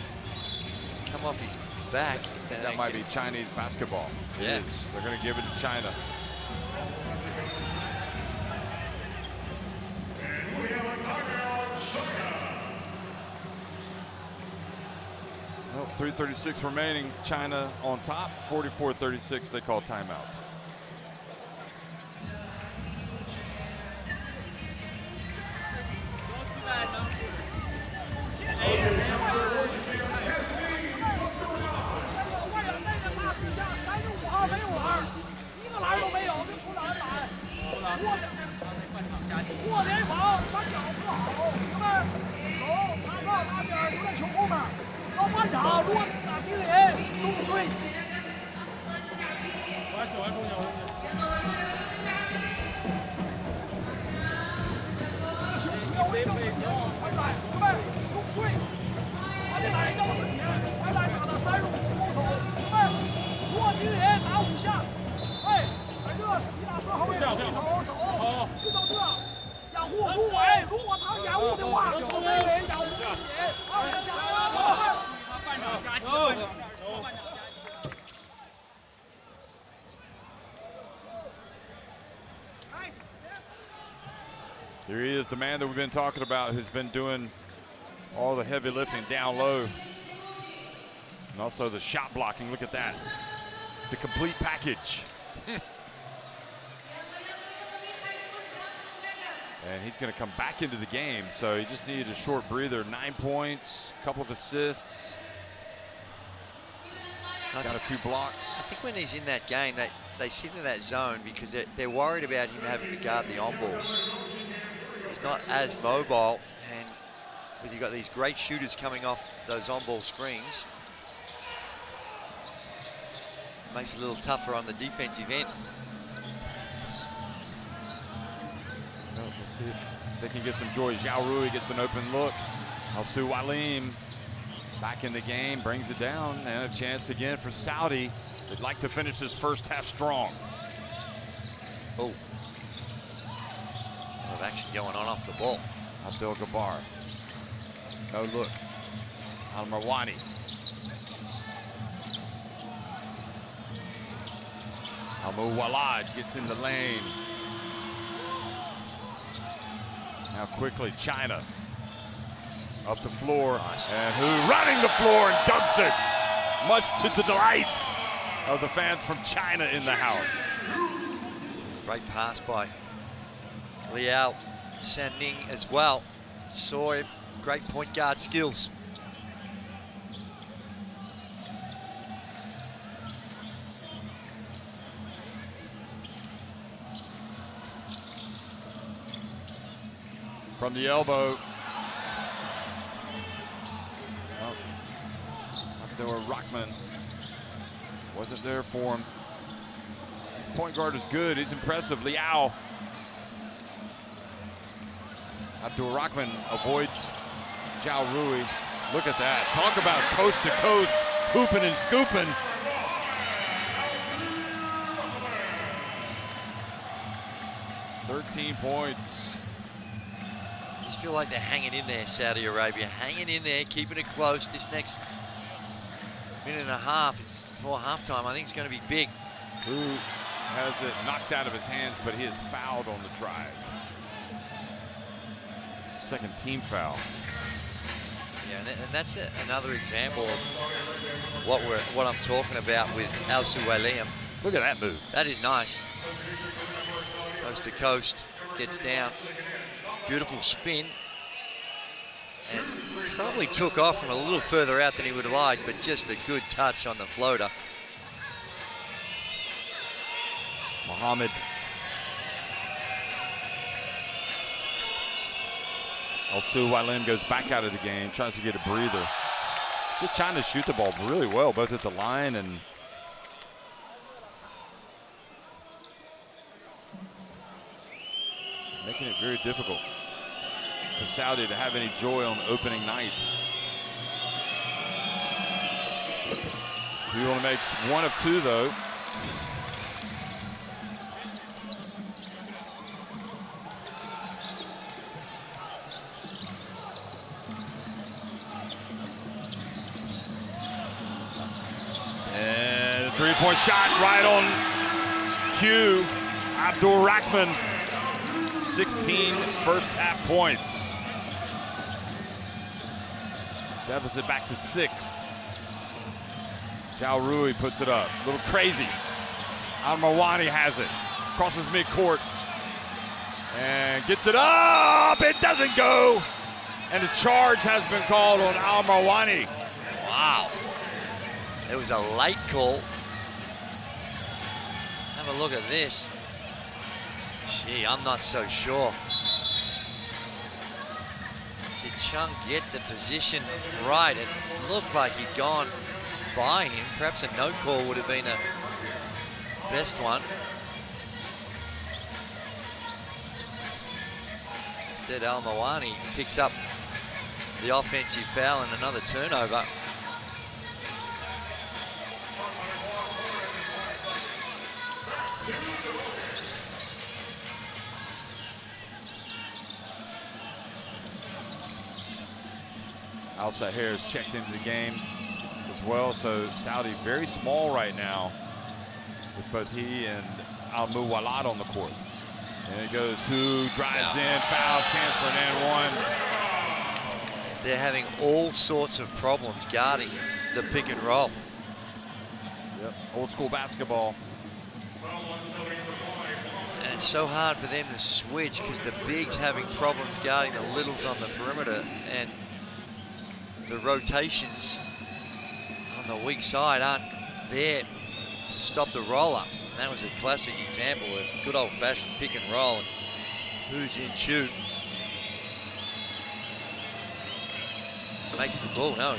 Come off his back. That might be Chinese basketball. It Yeah. is. They're going to give it to China. Well, 3:36 remaining. China on top. 44-36. They call timeout. Here he is, the man that we've been talking about, who's been doing all the heavy lifting down low. And also the shot blocking, look at that. The complete package. And he's going to come back into the game, so he just needed a short breather. 9 points, a couple of assists. Got a few blocks. I think when he's in that game, they sit in that zone because they're worried about him having to guard the on-balls. He's not as mobile, and with you've got these great shooters coming off those on-ball screens, it makes it a little tougher on the defensive end. Well, we'll see if they can get some joy. Zhao Rui gets an open look. Alsu Walim back in the game, brings it down, and a chance again for Saudi. They'd like to finish this first half strong. Oh. Of action going on off the ball. Abdel Gabbar. No look. Al Marwani. Almu Walad gets in the lane. Now quickly, China. Up the floor. Nice. And who running the floor and dunks it. Much to the delight of the fans from China in the house. Great pass by Liao Sanning as well. Saw him, great point guard skills. From the elbow. Oh. Abdul Rahman wasn't there for him. His point guard is good. He's impressive. Liao. Abdul Rahman avoids Zhao Rui. Look at that. Talk about coast to coast, hooping and scooping. "13 points. I just feel like they're hanging in there, Saudi Arabia. Hanging in there, keeping it close. This next minute and a half is before halftime. I think it's going to be big. Who has it knocked out of his hands, but he is fouled on the drive. It's the second team foul. Yeah, and that's another example of what I'm talking about with Alsu Walim. Look at that move. That is nice. Coast to coast, gets down. Beautiful spin. And probably took off from a little further out than he would have liked, but just a good touch on the floater. Mohammed. Alsu Walim goes back out of the game, tries to get a breather. Just trying to shoot the ball really well, both at the line and making it very difficult for Saudi to have any joy on opening night. He only makes one of two, though. Three-point shot right on cue. Abdul Rahman, 16 first half points. Deficit back to 6. Zhao Rui puts it up. A little crazy. Al-Mawani has it. Crosses midcourt. And gets it up. It doesn't go. And a charge has been called on Al-Mawani. Wow. It was a late call. Have a look at this. Gee, I'm not so sure. Did Chung get the position right? It looked like he'd gone by him. Perhaps a no call would have been a best one. Instead, Al-Mawani picks up the offensive foul and another turnover. Al-Sahir has checked into the game as well, so Saudi very small right now with both he and Al-Muwalad on the court. And it goes, who drives in, foul, chance for an and one. They're having all sorts of problems guarding the pick and roll. Yep, old school basketball. And it's so hard for them to switch because the bigs having problems guarding the littles on the perimeter, and the rotations on the weak side aren't there to stop the roll-up. And that was a classic example of good old-fashioned pick and roll. And Hu Jin-Chu makes the ball. No.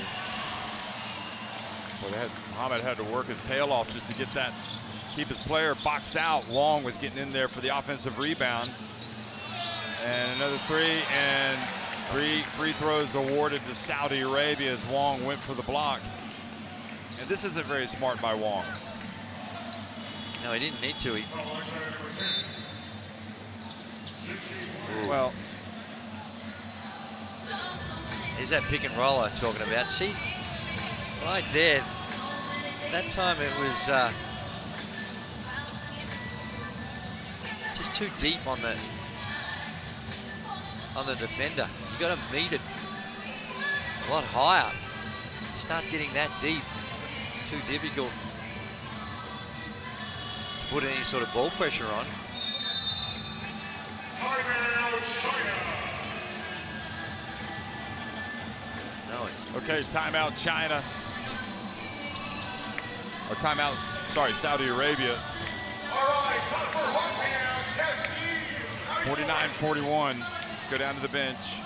Well, Muhammad had to work his tail off just to get that, keep his player boxed out. Wong was getting in there for the offensive rebound. And another three, and 3 free throws awarded to Saudi Arabia as Wong went for the block. And this isn't very smart by Wong. No, he didn't need to. Well, is that pick and roll I'm talking about? See, right there, that time it was just too deep on the defender. You got to meet it a lot higher. You start getting that deep, it's too difficult to put any sort of ball pressure on. No, it's okay, timeout China. Or timeout, sorry, Saudi Arabia. 49-41. Let's go down to the bench.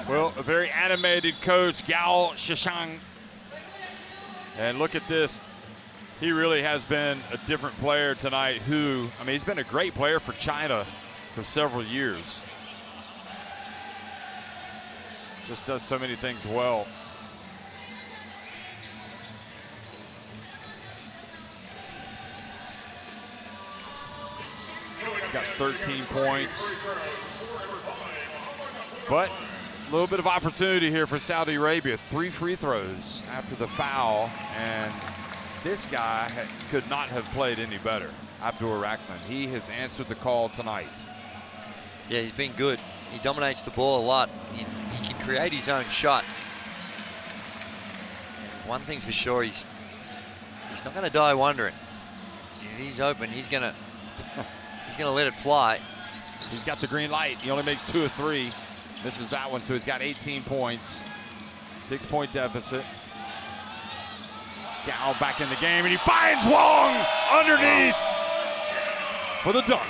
Well, a very animated coach, Gao Shishang. And look at this. He really has been a different player tonight. He's been a great player for China for several years. Just does so many things well. He's got 13 points. But a little bit of opportunity here for Saudi Arabia. 3 free throws after the foul, and this guy could not have played any better. Abdul Rahman, he has answered the call tonight. Yeah, he's been good. He dominates the ball a lot. He can create his own shot. And one thing's for sure, he's not going to die wondering. If he's open, he's going He's going to let it fly. He's got the green light. He only makes 2 of 3. Misses that one, so he's got 18 points. 6-point deficit. Gao back in the game, and he finds Wong underneath for the dunk.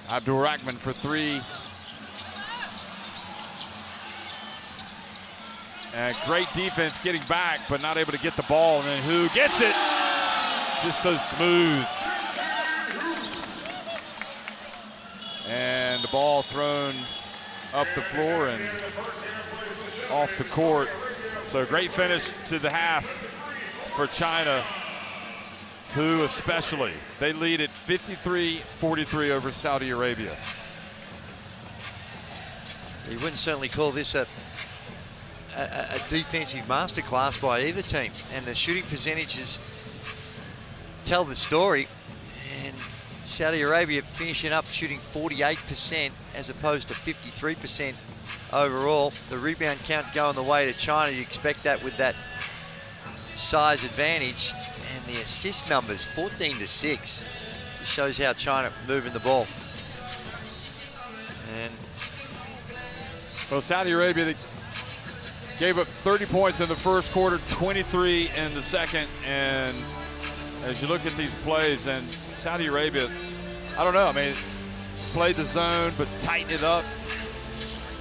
Abdul Rahman for 3. And great defense getting back, but not able to get the ball. And then who gets it? Just so smooth. And the ball thrown up the floor and off the court. So great finish to the half for China, who especially, they lead at 53-43 over Saudi Arabia. You wouldn't certainly call this a defensive masterclass by either team, and the shooting percentages tell the story. And Saudi Arabia finishing up shooting 48% as opposed to 53% overall. The rebound count going the way to China. You expect that with that size advantage. And the assist numbers, 14-6. Just shows how China moving the ball. And well, Saudi Arabia, they gave up 30 points in the first quarter, 23 in the second. And as you look at these plays, and Saudi Arabia, I don't know, I mean, played the zone, but tighten it up.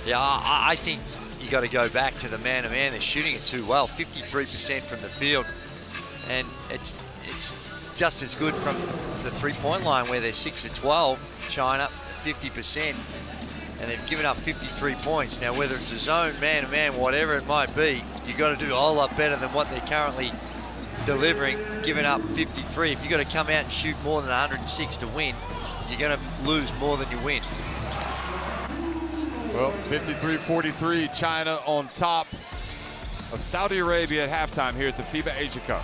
Yeah, I think you got to go back to the man-to-man. They're shooting it too well, 53% from the field. And it's just as good from the three-point line where they're 6 of 12, China, 50%. And they've given up 53 points. Now, whether it's a zone, man-to-man, whatever it might be, you've got to do a whole lot better than what they're currently delivering, giving up 53. If you've got to come out and shoot more than 106 to win, you're going to lose more than you win. Well, 53-43, China on top of Saudi Arabia at halftime here at the FIBA Asia Cup.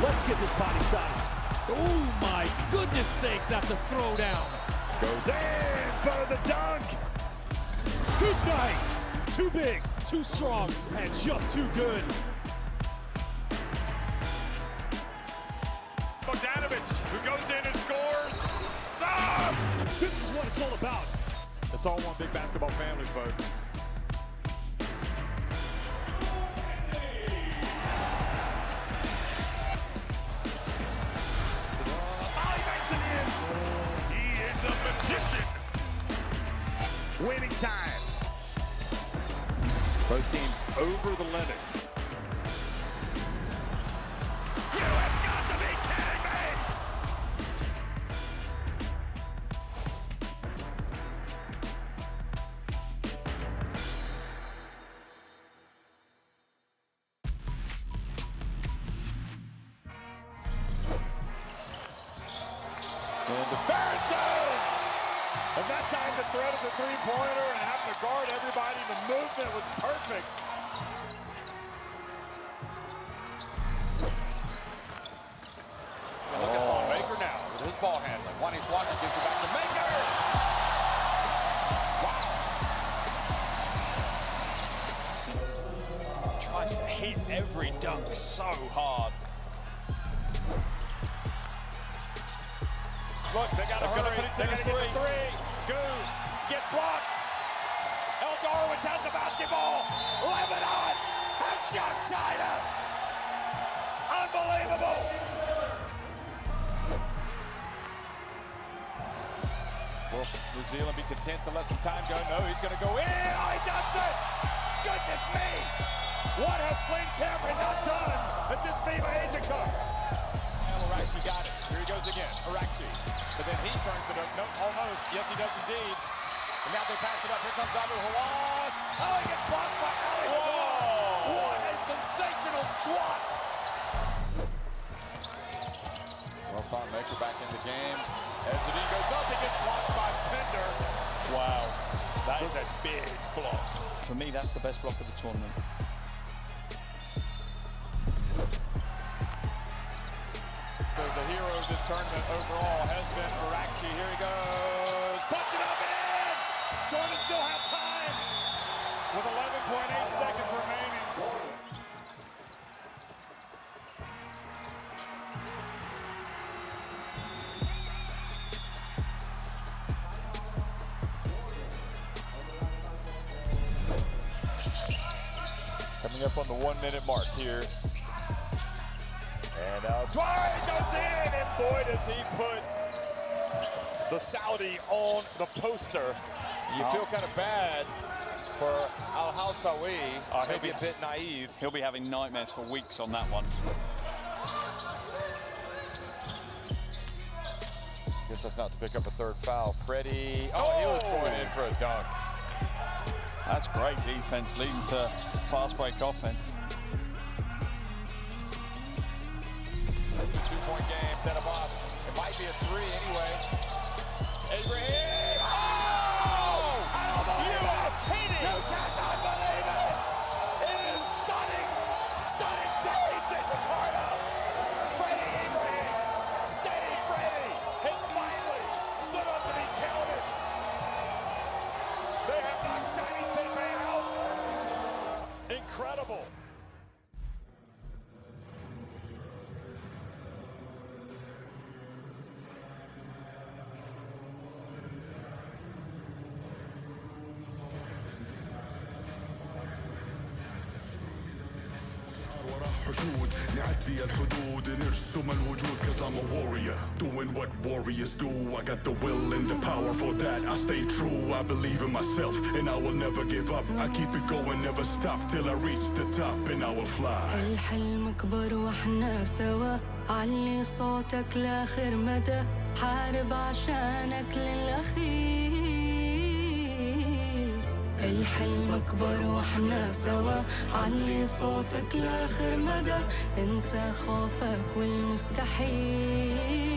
Let's get this party started. Oh my goodness sakes, that's a throwdown. Goes in for the dunk. Good night. Too big, too strong, and just too good. Bogdanovic, who goes in and scores. Ah! This is what it's all about. It's all one big basketball family, folks. Winning time. Both teams over the limit. You have got to be kidding me! And the fair zone! And that time the threat of the three-pointer and having to guard everybody, the movement was perfect. Look at Paul Baker now with his ball handling. Wani Swaka gives it back to Baker. Wow. Tries to hit every dunk so hard. look, they got to hurry. They got to get the three. Gu gets blocked. Eldarwich has the basketball. Lebanon has shot China. Unbelievable. Will New Zealand be content to let some time go? No, he's going to go in. Oh, he does it. Goodness me. What has Flynn Cameron not done at this FIBA Asia Cup? Arachi got it. Here he goes again. Arachi. But then he turns it up. No, almost. Yes, he does indeed. And now they pass it up. Here comes Abu Hawass. Oh, he gets blocked by Ali Hawass. What a sensational swat. Well, Thon Maker back in the game. As the D goes up, he gets blocked by Pender. Wow. That is a big block. For me, that's the best block of the tournament. The hero of this tournament overall has been Arachi. Here he goes. Puts it up and in. Jordan still have time with 11.8 seconds remaining. Coming up on the 1 minute mark here. And Dwight goes in, and boy, does he put the Saudi on the poster. You feel kind of bad for Al-Hawsawi. Maybe a bit naive. He'll be having nightmares for weeks on that one. Guess that's not to pick up a third foul. Freddie, he was going in for a dunk. That's great defense, leading to fast break offense. 2-point game, Zenabas. It might be a three anyway. Ibrahim! Oh! I don't believe it! You cannot believe it! It is stunning! Stunning saves in Jakarta! Freddie Ibrahim, steady Freddie, has finally stood up to be counted. They have knocked Chinese Taipei out. Incredible. حشود نعدي الحدود نرسم الوجود cause I'm a warrior doing what warriors do. I got the will and the power for that. I stay true, I believe in myself and I will never give up. I keep it going, never stop till I reach the top and I will fly. الحلم كبر واحنا سوا علي صوتك لاخر مدى حارب عشانك للأخير. الحلم كبر واحنا سوا علي صوتك لاخر مدى انسى خوفك والمستحيل.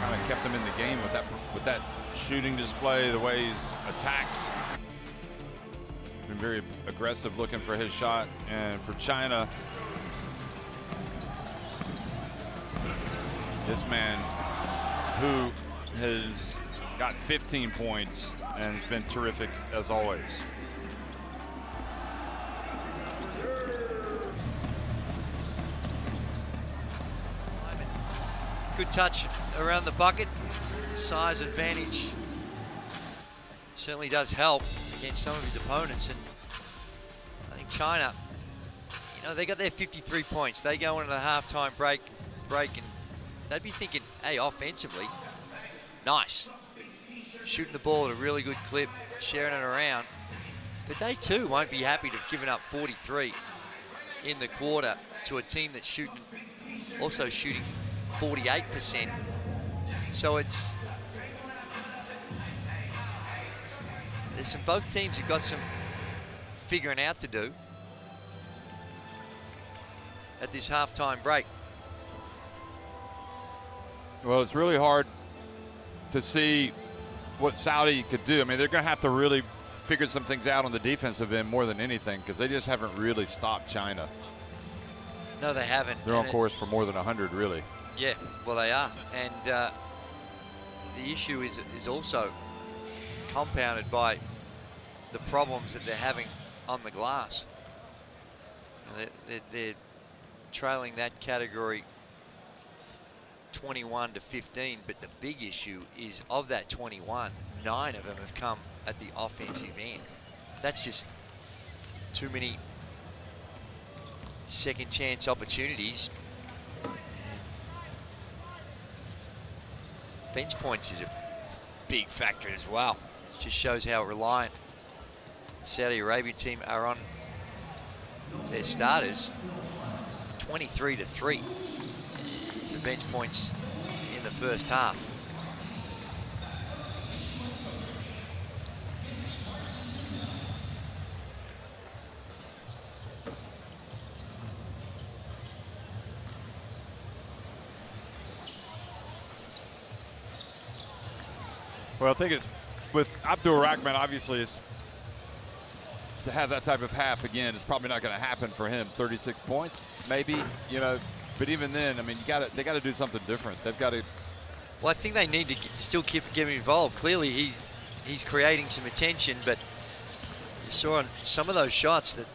Kind of kept him in the game with that shooting display, the way he's attacked. Been very aggressive looking for his shot, and for China, this man who has got 15 points and he's been terrific as always. Good touch around the bucket. Size advantage certainly does help against some of his opponents. And I think China, you know, they got their 53 points. They go into the halftime break, and they'd be thinking, hey, offensively, nice. Shooting the ball at a really good clip, sharing it around. But they too won't be happy to have given up 43 in the quarter to a team that's also shooting 48%. So both teams have got some figuring out to do at this halftime break. Well, it's really hard to see what Saudi could do. I mean, they're going to have to really figure some things out on the defensive end more than anything, because they just haven't really stopped China. No, they haven't. They're on course for more than 100, really. Yeah, well, they are. And the issue is also compounded by the problems that they're having on the glass. They're trailing that category 21-15, but the big issue is of that 21, 9 of them have come at the offensive end. That's just too many second chance opportunities. Bench points is a big factor as well. Just shows how reliant the Saudi Arabian team are on their starters. 23-3 is the bench points in the first half. Well, I think it's with Abdul Rahman, obviously, it's to have that type of half again, it's probably not going to happen for him. 36 points, maybe, you know, but even then, I mean, they got to do something different. They've got to. Well, I think they need to still keep getting involved. Clearly, he's creating some attention, but you saw on some of those shots that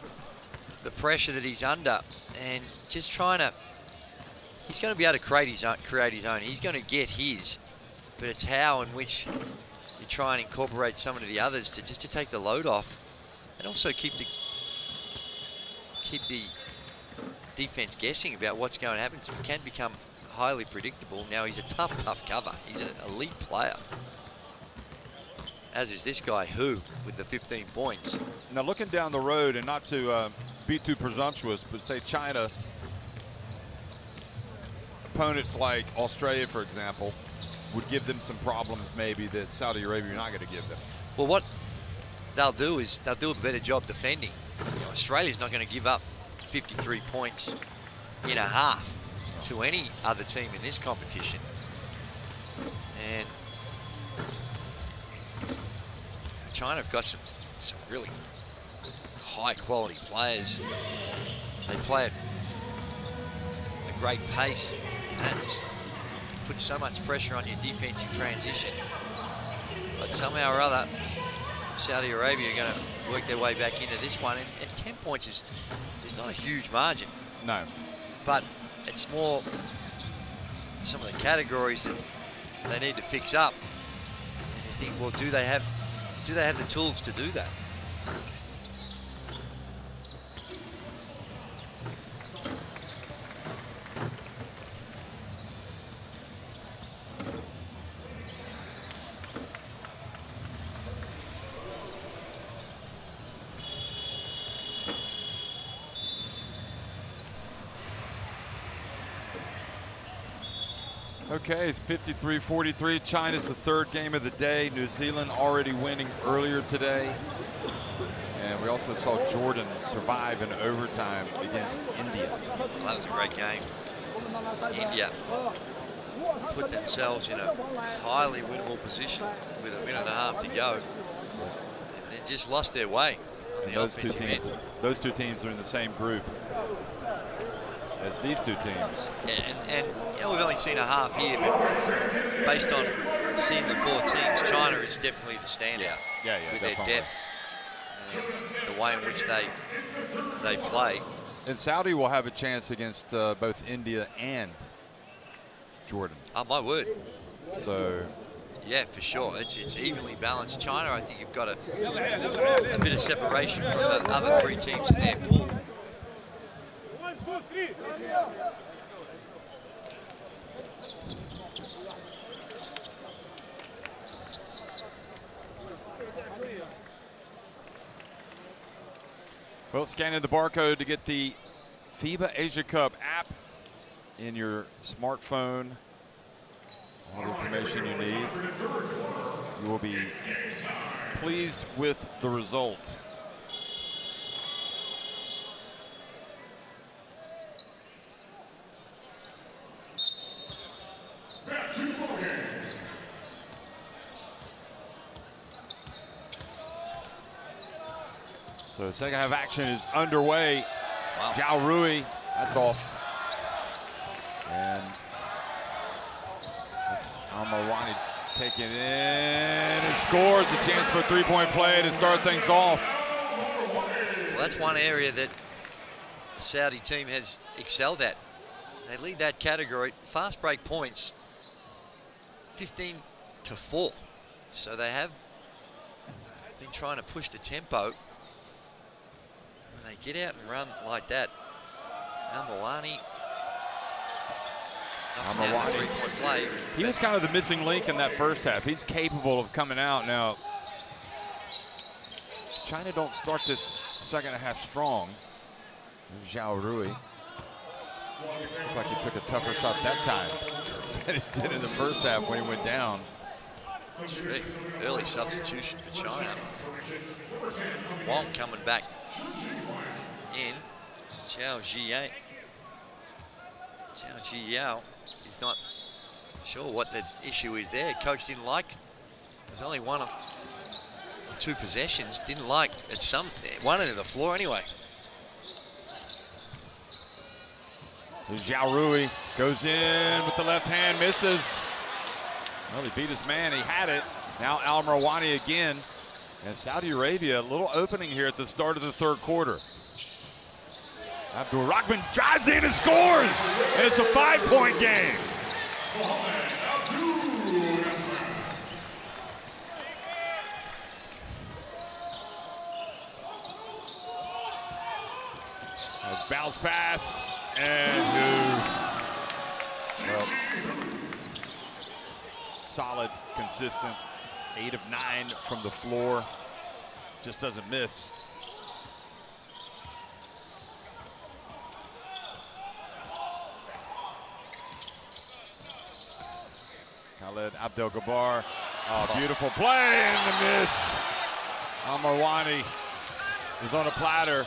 the pressure that he's under, and just trying to. He's going to be able to create his own. He's going to get his. But it's how in which you try and incorporate some of the others to take the load off, and also keep the defense guessing about what's going to happen. So it can become highly predictable. Now he's a tough cover. He's an elite player, as is this guy who with the 15 points. Now looking down the road, and not to be too presumptuous, but say China, opponents like Australia, for example, would give them some problems maybe that Saudi Arabia are not going to give them. Well, what they'll do is they'll do a better job defending. You know, Australia's not going to give up 53 points in a half to any other team in this competition. And China have got some really high quality players. They play at a great pace. And put so much pressure on your defensive transition. But somehow or other, Saudi Arabia are going to work their way back into this one. And 10 points is not a huge margin. No. But it's more some of the categories that they need to fix up. And you think, well, do they have the tools to do that? Okay, it's 53-43. China's the third game of the day. New Zealand already winning earlier today. And we also saw Jordan survive in overtime against India. Well, that was a great game. India put themselves in a highly winnable position with a minute and a half to go. And they just lost their way on the offensive end. Those two teams are in the same group as these two teams. And you know, we've only seen a half here, but based on seeing the 4 teams, China is definitely the standout. Yeah, with definitely. their depth and the way in which they play. And Saudi will have a chance against both India and Jordan. Oh, my word. So. Yeah, for sure. It's evenly balanced. China, I think you've got a bit of separation from the other 3 teams in their pool. 1, 2, 3. Well, scanning the barcode to get the FIBA Asia Cup app in your smartphone. All the information you need. You will be pleased with the result. So the second half action is underway. Wow. Zhao Rui, that's off. And Amarwani taking it in and scores. A chance for a 3-point play to start things off. Well, that's one area that the Saudi team has excelled at. They lead that category. Fast break points, 15-4. So they have been trying to push the tempo. When they get out and run like that, Amarwani knocks down the 3-point play. He was kind of the missing link in that first half. He's capable of coming out now. China don't start this second half strong. There's Zhao Rui. Looked like he took a tougher shot that time than he did in the first half when he went down. Trick. Early substitution for China. Wong coming back in. Zhao Zhiyao is not sure what the issue is there. Coach didn't like. There's only one or 2 possessions. Didn't like at one end of the floor anyway. There's Zhao Rui, goes in with the left hand, misses. Well, he beat his man, he had it. Now Al-Marwani again. And Saudi Arabia, a little opening here at the start of the third quarter. Abdul Rahman drives in and scores, and it's a 5-point game. Nice bounce pass, and well, solid, consistent, 8 of 9 from the floor, just doesn't miss. Khaled Abdel-Jabbar, beautiful play and the miss. Al-Marwani is on a platter,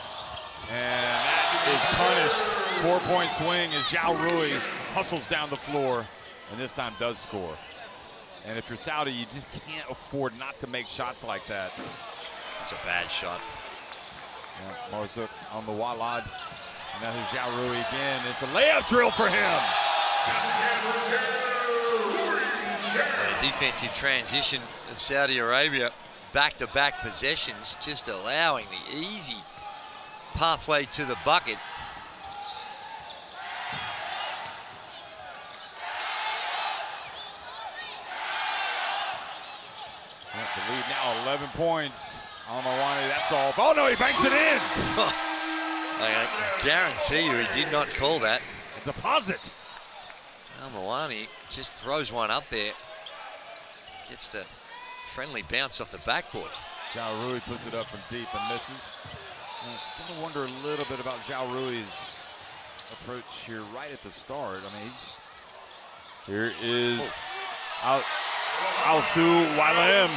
and that is punished. 4-point swing as Zhao Rui hustles down the floor, and this time does score. And if you're Saudi, you just can't afford not to make shots like that. It's a bad shot. Yeah, Marzouk on the Walad. And now here's Zhao Rui again. It's a layup drill for him. The defensive transition of Saudi Arabia, back-to-back possessions, just allowing the easy pathway to the bucket. The lead now 11 points. Al-Marwani, that's all. Oh no, he banks it in. I guarantee you he did not call that. A deposit. Al-Marwani just throws one up there. Gets the friendly bounce off the backboard. Zhao Rui puts it up from deep and misses. I'm gonna wonder a little bit about Zhao Rui's approach here right at the start. I mean, here is Al-Su Walem.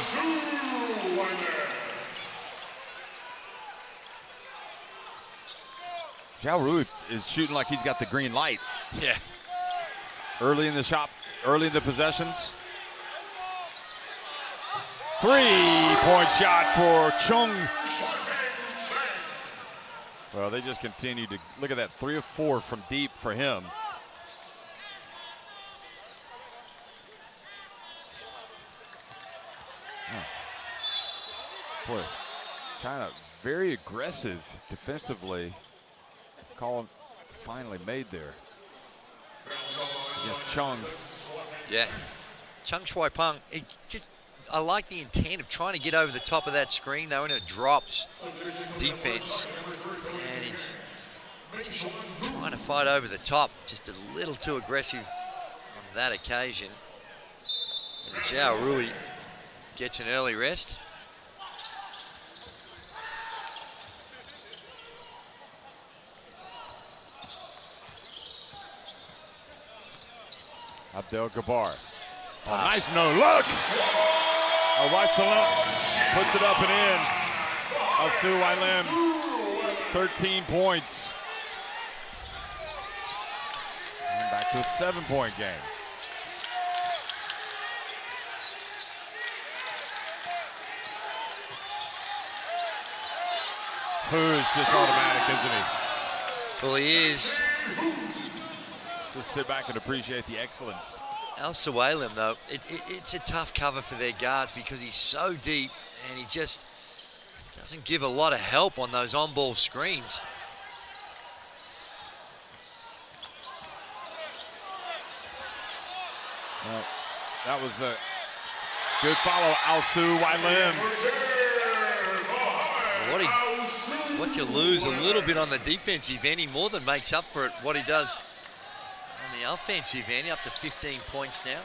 Zhao Rui is shooting like he's got the green light. Yeah. Early in the shot, early in the possessions. 3-point shot for Chung. Well, they just continue to look at that, 3 of 4 from deep for him. Boy, China very aggressive defensively. Call finally made there. Yes, Chung. Yeah, Chung Shui-Peng, I like the intent of trying to get over the top of that screen. They were in a drops defense, and he's just trying to fight over the top, just a little too aggressive on that occasion. And Zhao Rui gets an early rest. Abdel Gabar. Oh, nice no look. White Salam puts it up and in. Al-Su Wai-Lim, 13 points. And back to a 7-point game. Who's just automatic, isn't he? Well, he is. Just sit back and appreciate the excellence. Al-Su Wai-Lim, though, it's a tough cover for their guards because he's so deep and he just doesn't give a lot of help on those on-ball screens. Well, that was a good follow, Al-Su Wai-Lim. What you lose a little bit on the defensive end, he more than makes up for it. What he does on the offensive end, up to 15 points now.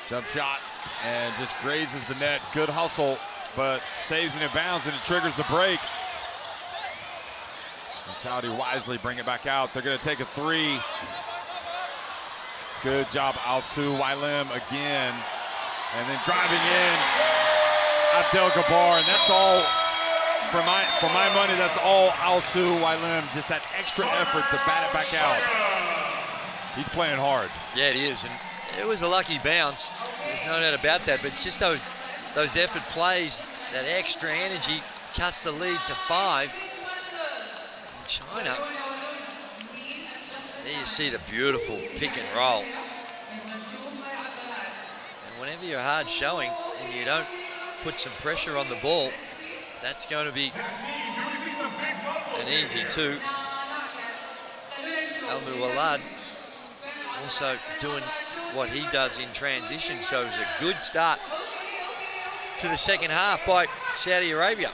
Jump shot and just grazes the net. Good hustle, but saves it in bounds and it triggers the break. And Saudi wisely bring it back out. They're going to take a three. Good job, Al-Su Wai-Lim again. And then driving in, Abdel Gabar. And that's all, for my money, that's all Al-Su Wai-Lim. Just that extra effort to bat it back out. He's playing hard. Yeah, it is. And it was a lucky bounce. There's no doubt about that. But it's just those effort plays, that extra energy, cuts the lead to 5. And China, there you see the beautiful pick and roll. And whenever you're hard showing and you don't put some pressure on the ball, that's going to be an easy 2. Al-Muwallad also doing what he does in transition, so it was a good start to the second half by Saudi Arabia.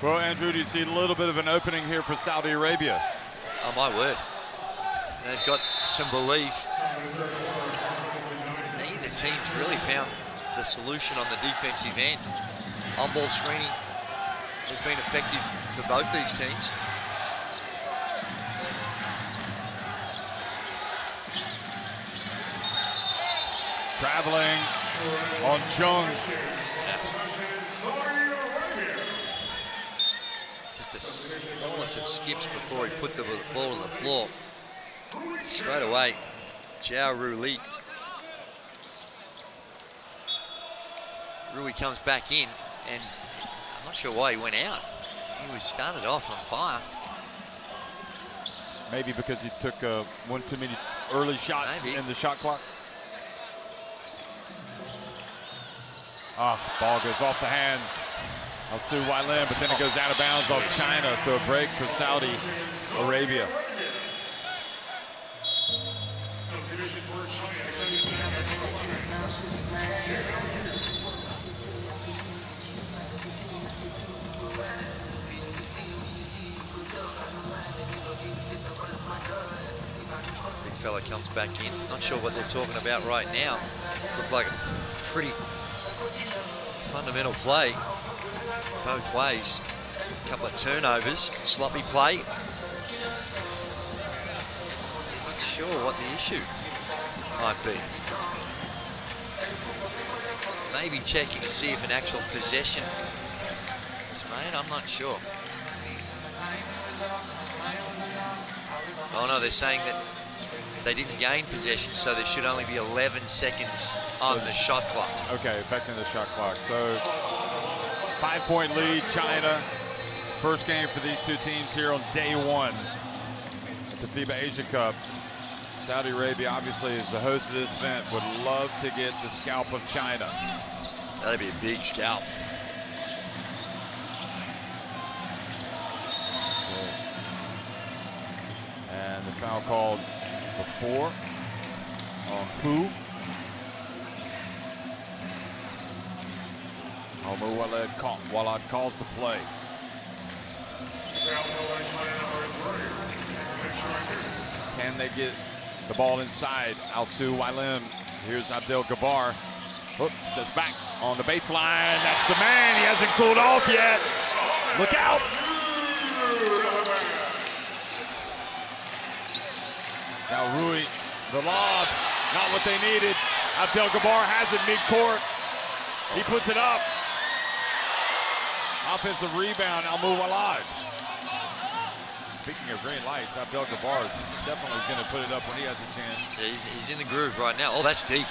Well, Andrew, do you see a little bit of an opening here for Saudi Arabia? Oh, my word. They've got some belief. Neither team's really found the solution on the defensive end. On-ball screening has been effective for both these teams. Traveling on Chung. Just the smallest of skips before he put the ball on the floor. Straight away, Zhao Rui. Rui comes back in, and I'm not sure why he went out. He was started off on fire. Maybe because he took one too many early shots in the shot clock. Ball goes off the hands of Al-Su Wai-Lim, but then it goes out of bounds on China, so a break for Saudi Arabia. fella comes back in. Not sure what they're talking about right now. Looked like a pretty fundamental play both ways. A couple of turnovers, sloppy play. Not sure what the issue might be. Maybe checking to see if an actual possession was made. I'm not sure. Oh no, they're saying that they didn't gain possession, so there should only be 11 seconds on the shot clock. Okay, affecting the shot clock. So 5-point lead, China. First game for these two teams here on day one at the FIBA Asia Cup. Saudi Arabia, obviously, as the host of this event, would love to get the scalp of China. That'd be a big scalp. And the foul called before on Hu. Walad calls to play. Can they get the ball inside? Alsu Wailim. Here's Abdel Gabar. Oops, steps back on the baseline. That's the man. He hasn't cooled off yet. Look out. Now Rui, the lob, not what they needed. Abdel Gabar has it mid-court. He puts it up. Offensive rebound, Almu Walad. Speaking of green lights, Abdel Gabar definitely is going to put it up when he has a chance. Yeah, he's in the groove right now. Oh, that's deep.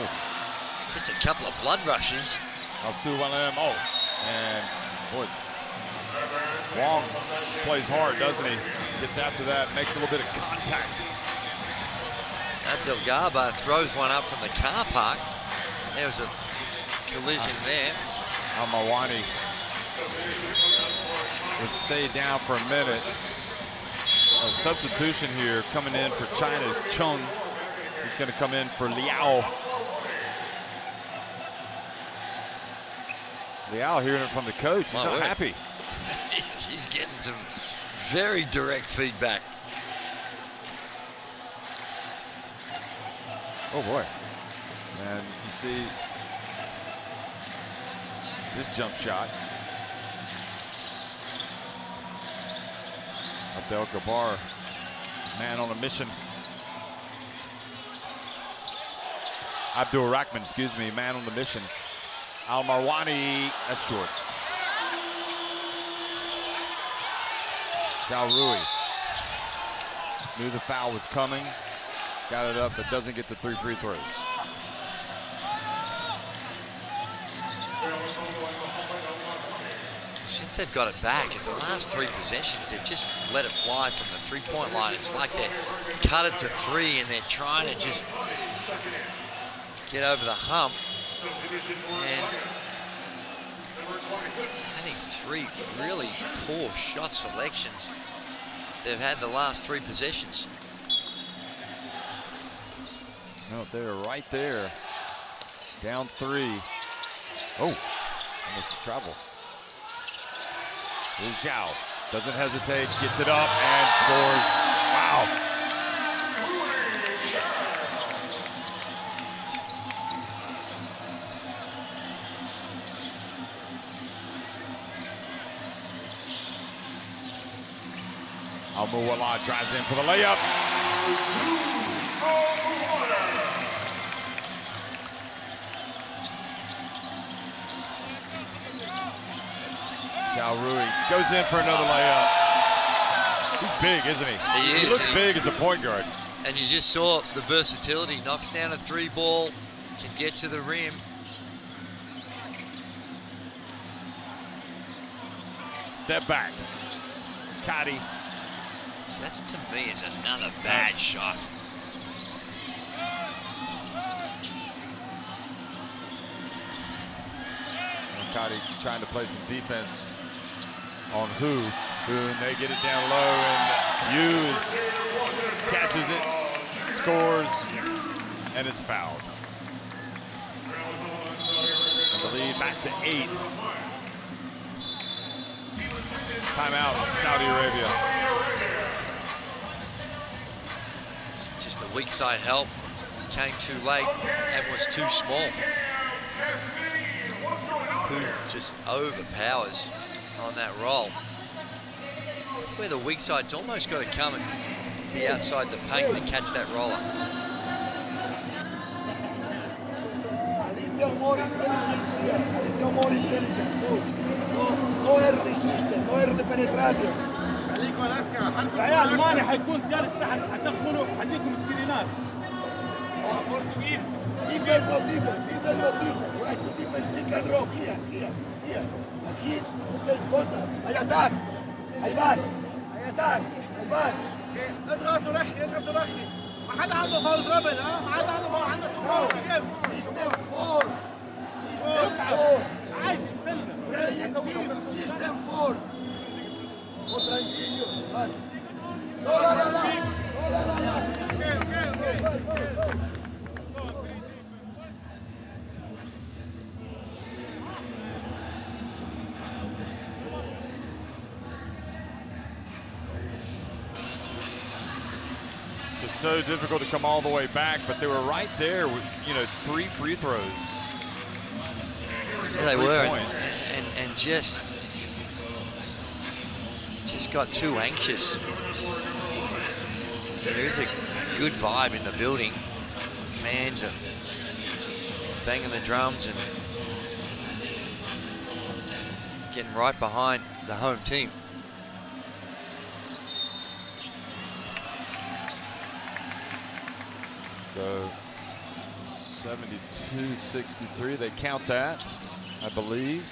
Oh. Just a couple of blood rushes. Alsu Wailim, and boy, Wong plays hard, doesn't he? Gets after that, makes a little bit of contact. Abdel Gabar throws one up from the car park. There was a collision there. Al-Mawani will stay down for a minute. A substitution here coming in for China is Chung. He's going to come in for Liao. Liao hearing it from the coach. He's not happy. He's getting some very direct feedback. Oh boy. And you see this jump shot. Abdel Gabar, man on a mission. Abdul Rahman, excuse me, man on the mission. Al-Marwani, that's short. Zhao Rui knew the foul was coming, got it up, but doesn't get the 3 free throws. Since they've got it back, is the last 3 possessions, they've just let it fly from the 3-point line. It's like they cut it to 3 and they're trying to just get over the hump. And I think 3 really poor shot selections they've had the last 3 possessions. No, they're right there. Down 3. Oh, almost travel. Here's Zhao. Doesn't hesitate, gets it up and scores. Wow. Almu Walad drives in for the layup. Zhao Rui goes in for another layup. He's big, isn't he? He looks big as a point guard. And you just saw the versatility. Knocks down a 3 ball, can get to the rim. Step back. Kadi. So that's, to me, is another bad shot. Kadi trying to play some defense on Hu, and they get it down low, and Hughes catches it, scores, and is fouled. And the lead back to 8. Timeout, Saudi Arabia. weak side help came too late and was too small. Who just overpowers on that roll. That's where the weak side's almost got to come and be outside the paint to catch that roller. A little more intelligence here. A little more intelligence, coach. No early system, no early penetration. خليكوا الاسكا حنكم عيال ماني حيكون جالس تحت حتشغلوا حتجيكم سكرينات. Defense, no defense, defense, no defense. We have to defense pick and roll here. Aquí, okay, contact. I attack. I attack. اضغطوا رخي. ما حدا عنده فاول رابل ها؟ ما حدا عنده فاول عنده فاول. System 4. عادي استنى. Team, System 4. No transition. No. Okay. It's so difficult to come all the way back, but they were right there with, 3 free throws. Yeah, they were, and just got too anxious. There is a good vibe in the building. Fans are banging the drums and getting right behind the home team. So 72-63, they count that, I believe.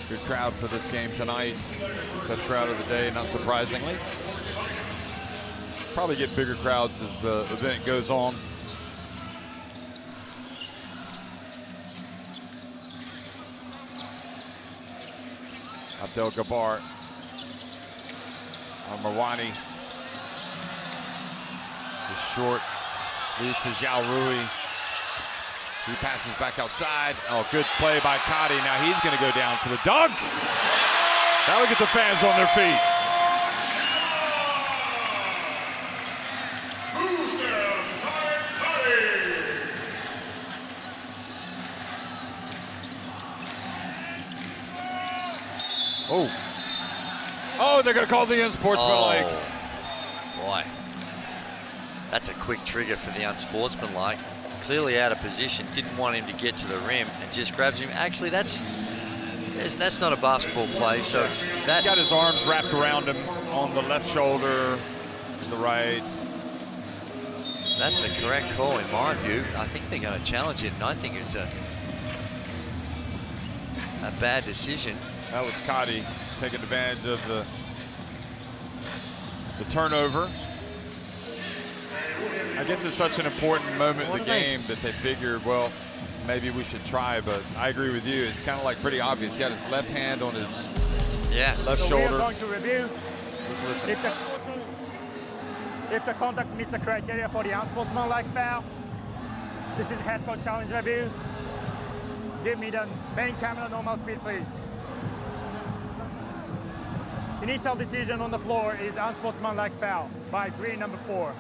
Good crowd for this game tonight. Best crowd of the day, not surprisingly. Probably get bigger crowds as the event goes on. Abdel Gabbar on Marwani. Just short, leads to Zhao Rui. He passes back outside. Oh, good play by Cotty. Now he's going to go down for the dunk. That'll get the fans on their feet. Oh, they're going to call the unsportsmanlike. Oh, boy. That's a quick trigger for the unsportsmanlike. Clearly out of position, didn't want him to get to the rim and just grabs him. Actually, that's not a basketball play. So that he got his arms wrapped around him on the left shoulder and the right. That's a correct call in my view. I think they're going to challenge it, and I think it's a bad decision. That was Cotty taking advantage of the turnover. I guess it's such an important moment in the game that they figured, well, maybe we should try, but I agree with you. It's kind of like pretty obvious. He had his left hand on his left shoulder. We are going to review. Let's listen. If the contact meets the criteria for the unsportsmanlike foul, this is head coach challenge review. Give me the main camera normal speed, please. Initial decision on the floor is unsportsmanlike foul by green number 4.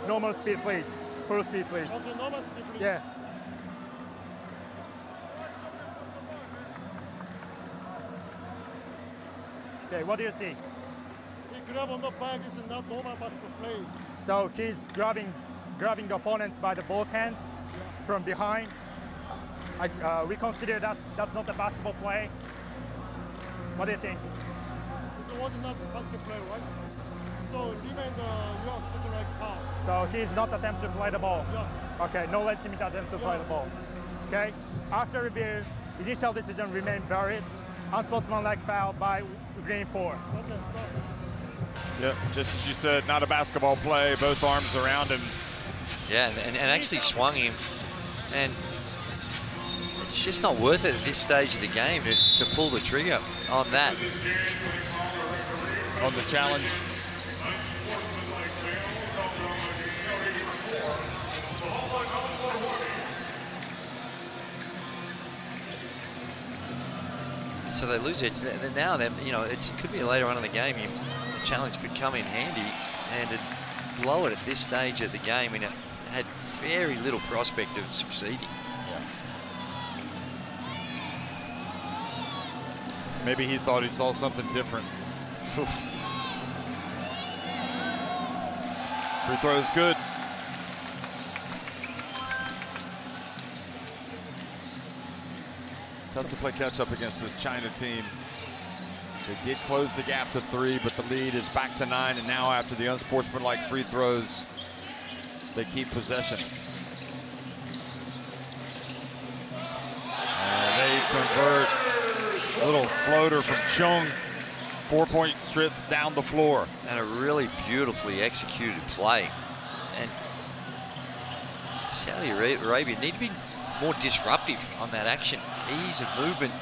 Normal speed, please. Full speed, please. Okay, normal speed, please. Yeah. Okay, what do you see? He grab on the back is not normal basketball play. So he's grabbing the opponent by the both hands from behind. We consider that's not a basketball play. What do you think? This was not a basketball play, right? So even your speed like foul. So he's not attempting to play the ball. Yeah. Okay, no legitimate attempt to play the ball. Okay. After review, initial decision remained valid. Unsportsmanlike foul by green 4. Okay. Yep, just as you said, not a basketball play. Both arms around him. Yeah, and actually swung him, and it's just not worth it at this stage of the game to pull the trigger on that. on the challenge. So they lose edge. Now, you know, it could be later on in the game. The challenge could come in handy, and to blow it at this stage of the game, and it had very little prospect of succeeding. Yeah. Maybe he thought he saw something different. Free throw is good. Tough to play catch up against this China team. They did close the gap to 3, but the lead is back to 9, and now after the unsportsmanlike free throws, they keep possession. And they convert. A little floater from Chung. 4-point strips down the floor. And a really beautifully executed play. And Saudi Arabia need to be more disruptive on that action. Ease of movement,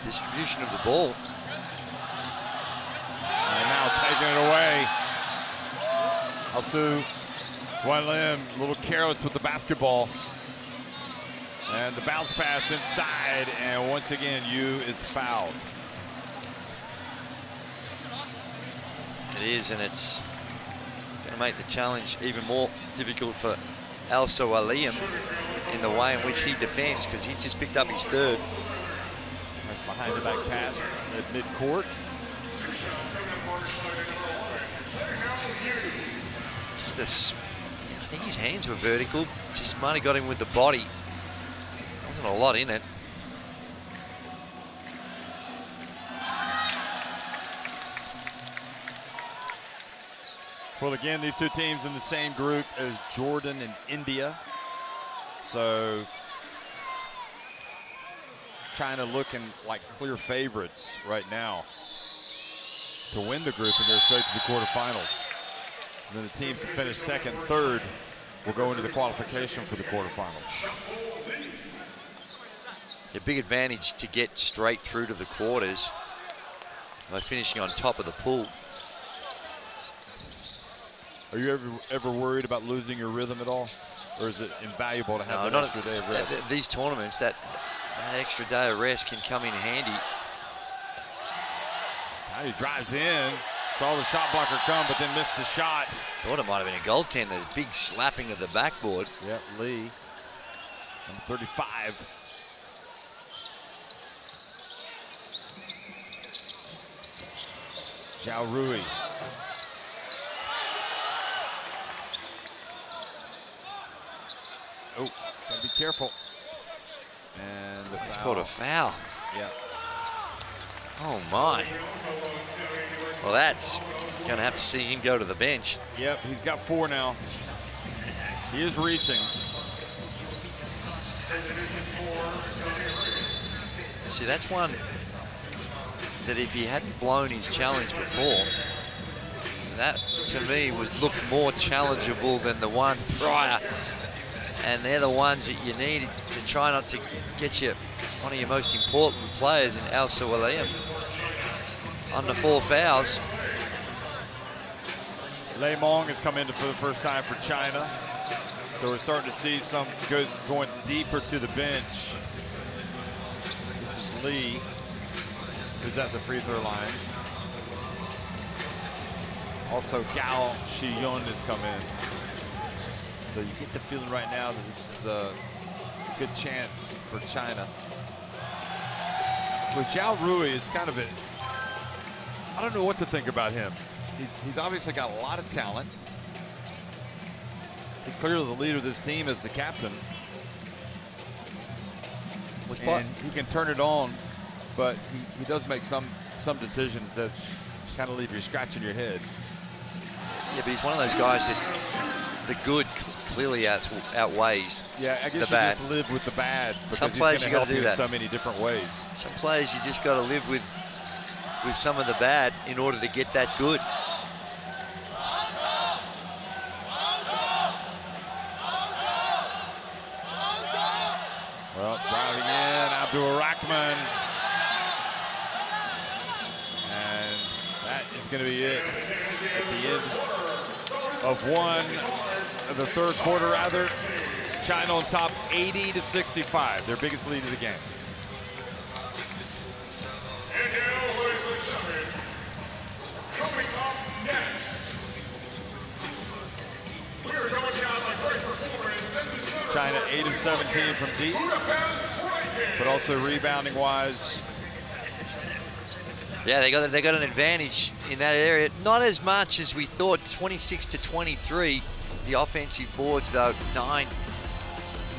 distribution of the ball. And now taking it away. Alsu Wan-Lim, a little careless with the basketball. And the bounce pass inside, and once again, Yu is fouled. It is, and it's going to make the challenge even more difficult for Al-Sawaliyam in the way in which he defends, because he's just picked up his 3rd. That's behind the back pass at midcourt. Just this, I think his hands were vertical, just might have got him with the body. Wasn't a lot in it. Well, again, these two teams in the same group as Jordan and India. So China looking like clear favorites right now to win the group and go straight to the quarterfinals. And then the teams that finish 2nd, 3rd will go into the qualification for the quarterfinals. A big advantage to get straight through to the quarters by finishing on top of the pool. Are you ever worried about losing your rhythm at all? Or is it invaluable to have that extra day of rest? These tournaments, that extra day of rest can come in handy. Now he drives in, saw the shot blocker come, but then missed the shot. Thought it might have been a goaltender. There's big slapping of the backboard. Yep, Lee, number 35. Zhao Rui. Oh, gotta be careful. And the It's foul. called a foul. Yeah. Oh my. Well, that's gonna have to see him go to the bench. Yep, he's got 4 now. He is reaching. See, that's one that if he hadn't blown his challenge before, that to me looked more challengeable than the one prior. And they're the ones that you need to try not to get you one of your most important players in Al-Sawaliyam on the 4 fouls. Lei Mong has come in for the first time for China. So we're starting to see some good going deeper to the bench. This is Lee, who's at the free throw line. Also, Gao Shiyun has come in. So you get the feeling right now that this is a good chance for China. With Zhao Rui, it's kind of I don't know what to think about him. He's obviously got a lot of talent. He's clearly the leader of this team as the captain. And he can turn it on, but he does make some decisions that kind of leave you scratching your head. Yeah, but he's one of those guys that the good clearly outweighs yeah, I guess the you bad. just live with the bad because Some players he's you going got to to do help you that in so many different ways. Some players you just got to live with some of the bad in order to get that good. Well, driving in, Abdul Rahman. And that is that's going to be it at the end of the third quarter, rather. China on top 80-65, their biggest lead of the game. Coming up next, we are going down by great performance. China 8 of 17 from deep, but also rebounding wise. Yeah, they got an advantage in that area. Not as much as we thought. 26-23. The offensive boards though 9.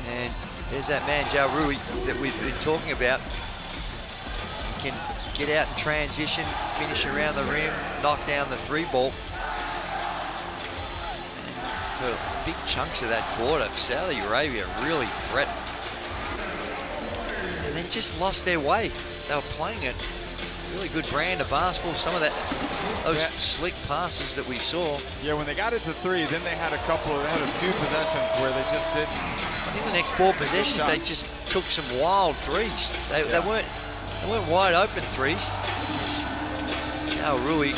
And there's that man Zhao Rui that we've been talking about. He can get out in transition, finish around the rim, knock down the 3-ball. For big chunks of that quarter, Saudi Arabia really threatened. And then just lost their way. They were playing it. Really good brand of basketball. Some of those slick passes that we saw. Yeah, when they got it to 3, then they had a few possessions where they just didn't. I think the next 4 possessions, they just took some wild threes. They weren't wide open threes. Zhao Rui.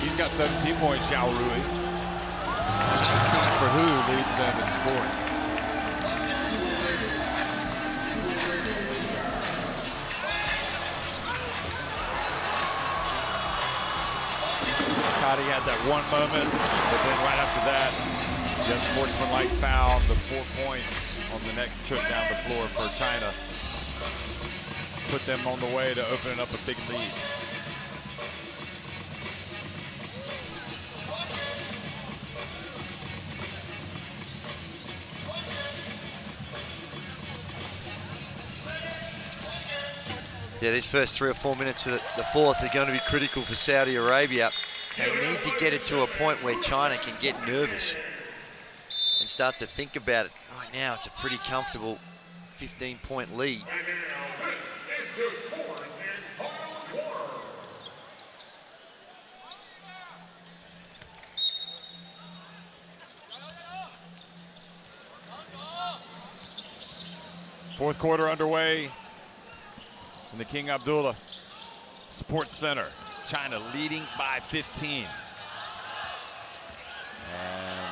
He's got 17 points, Zhao Rui. For who leads them in scoring. He had that one moment, but then right after that, just sportsmanlike foul, the 4 points on the next trip down the floor for China. Put them on the way to opening up a big lead. Yeah, these first 3 or 4 minutes of the fourth are going to be critical for Saudi Arabia. They need to get it to a point where China can get nervous and start to think about it. Right now, it's a pretty comfortable 15-point lead. Fourth quarter underway in the King Abdullah Sports Center. China leading by 15. And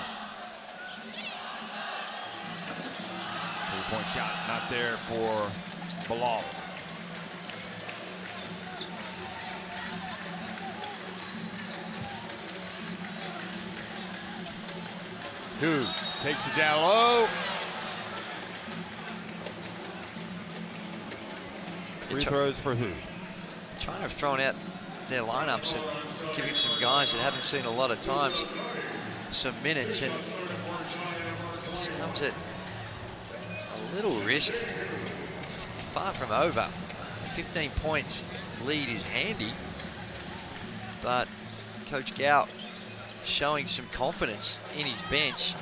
3-point shot not there for Bilal. Hu takes it down low. Free throws for Hu. China have thrown out their lineups and giving some guys that haven't seen a lot of times some minutes, and this comes at a little risk. It's far from over. 15 points lead is handy, but Coach Gao showing some confidence in his bench.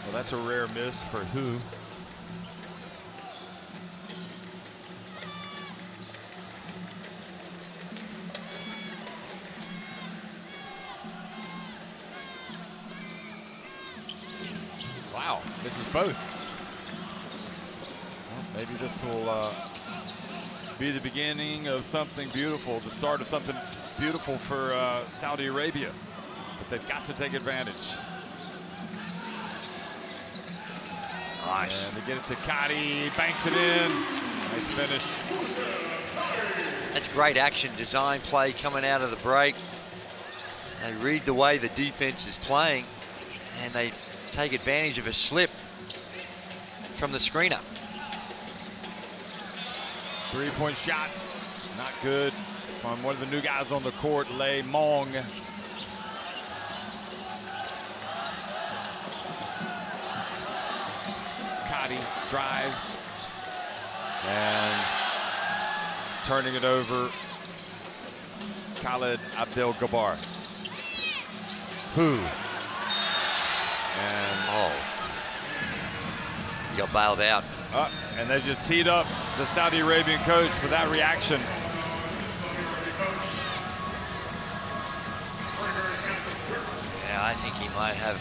Well, that's a rare miss for Hu. Wow, this is both. Well, maybe this will be the beginning of something beautiful, the start of something beautiful for Saudi Arabia. But they've got to take advantage. Nice. And they get it to Kadi, banks it in. Nice finish. That's great action, design play coming out of the break. They read the way the defense is playing, and they take advantage of a slip from the screener. 3-point shot, not good from one of the new guys on the court, Lei Mong. Kadi drives and turning it over. Khalid Abdel-Jabbar. Hu. And he got bailed out. And they just teed up the Saudi Arabian coach for that reaction. Yeah, I think he might have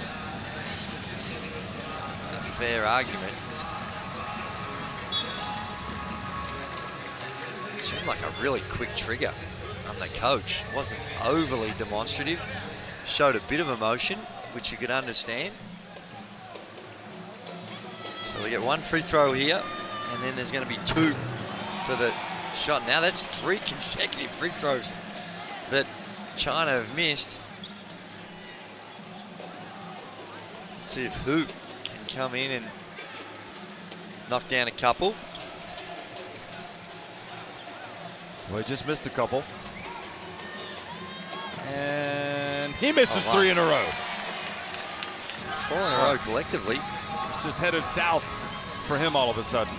a fair argument. Seemed like a really quick trigger on the coach. Wasn't overly demonstrative. Showed a bit of emotion, which you could understand. So we get one free throw here, and then there's going to be 2 for the shot. Now that's 3 consecutive free throws that China have missed. Let's see if Hoop can come in and knock down a couple. Well, he just missed a couple. And he misses 3 in a row. 4 in a row collectively. It's just headed south for him all of a sudden.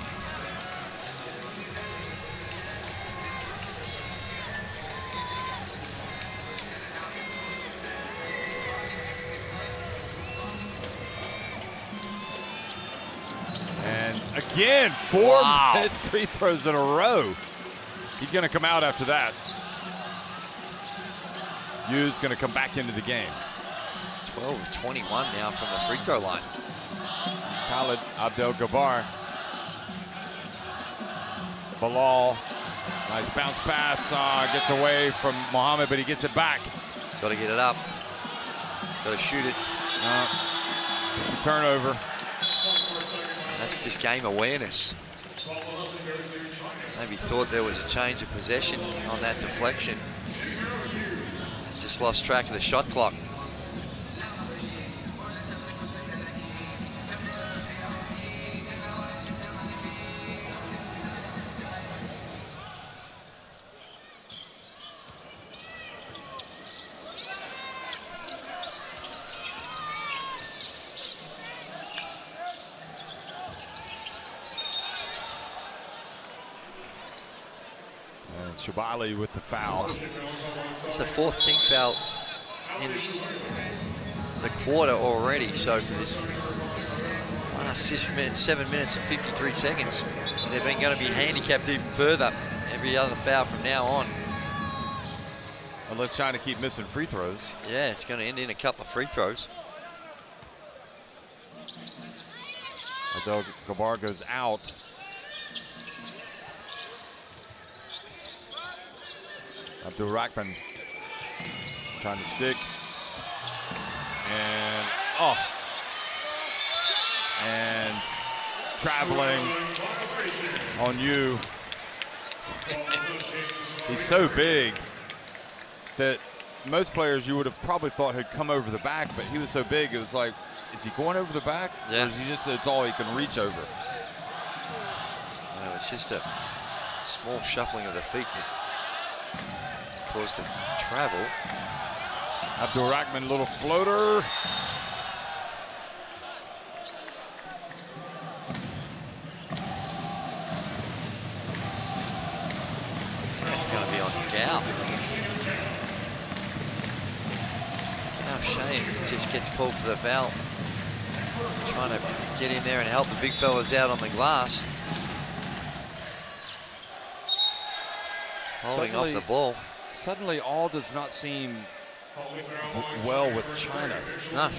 And again, 4 missed free throws in a row. He's going to come out after that. Yu's going to come back into the game. 12-21 now from the free throw line. Khalid Abdel-Gabbar. Bilal, nice bounce pass, gets away from Mohammed, but he gets it back. Got to get it up. Got to shoot it. It's a turnover. That's just game awareness. Maybe thought there was a change of possession on that deflection. Just lost track of the shot clock. Shibali with the foul. It's the 4th team foul in the quarter already. So for this last 6 minutes, 7 minutes and 53 seconds, they've been going to be handicapped even further. Every other foul from now on. Unless China keep missing free throws. Yeah, it's going to end in a couple of free throws. Abdel-Gabbar goes out. Abdul Rahman trying to stick. And traveling on you. He's so big that most players you would have probably thought had come over the back, but he was so big it was like, is he going over the back? Yeah. Or is he just, it's all he can reach over? No, it's just a small shuffling of the feet that caused the travel. Abdul Rahman, little floater. That's going to be on Gao. Gao Shane just gets called for the foul. Trying to get in there and help the big fellas out on the glass. Holding off the ball. Suddenly all does not seem well with China. No.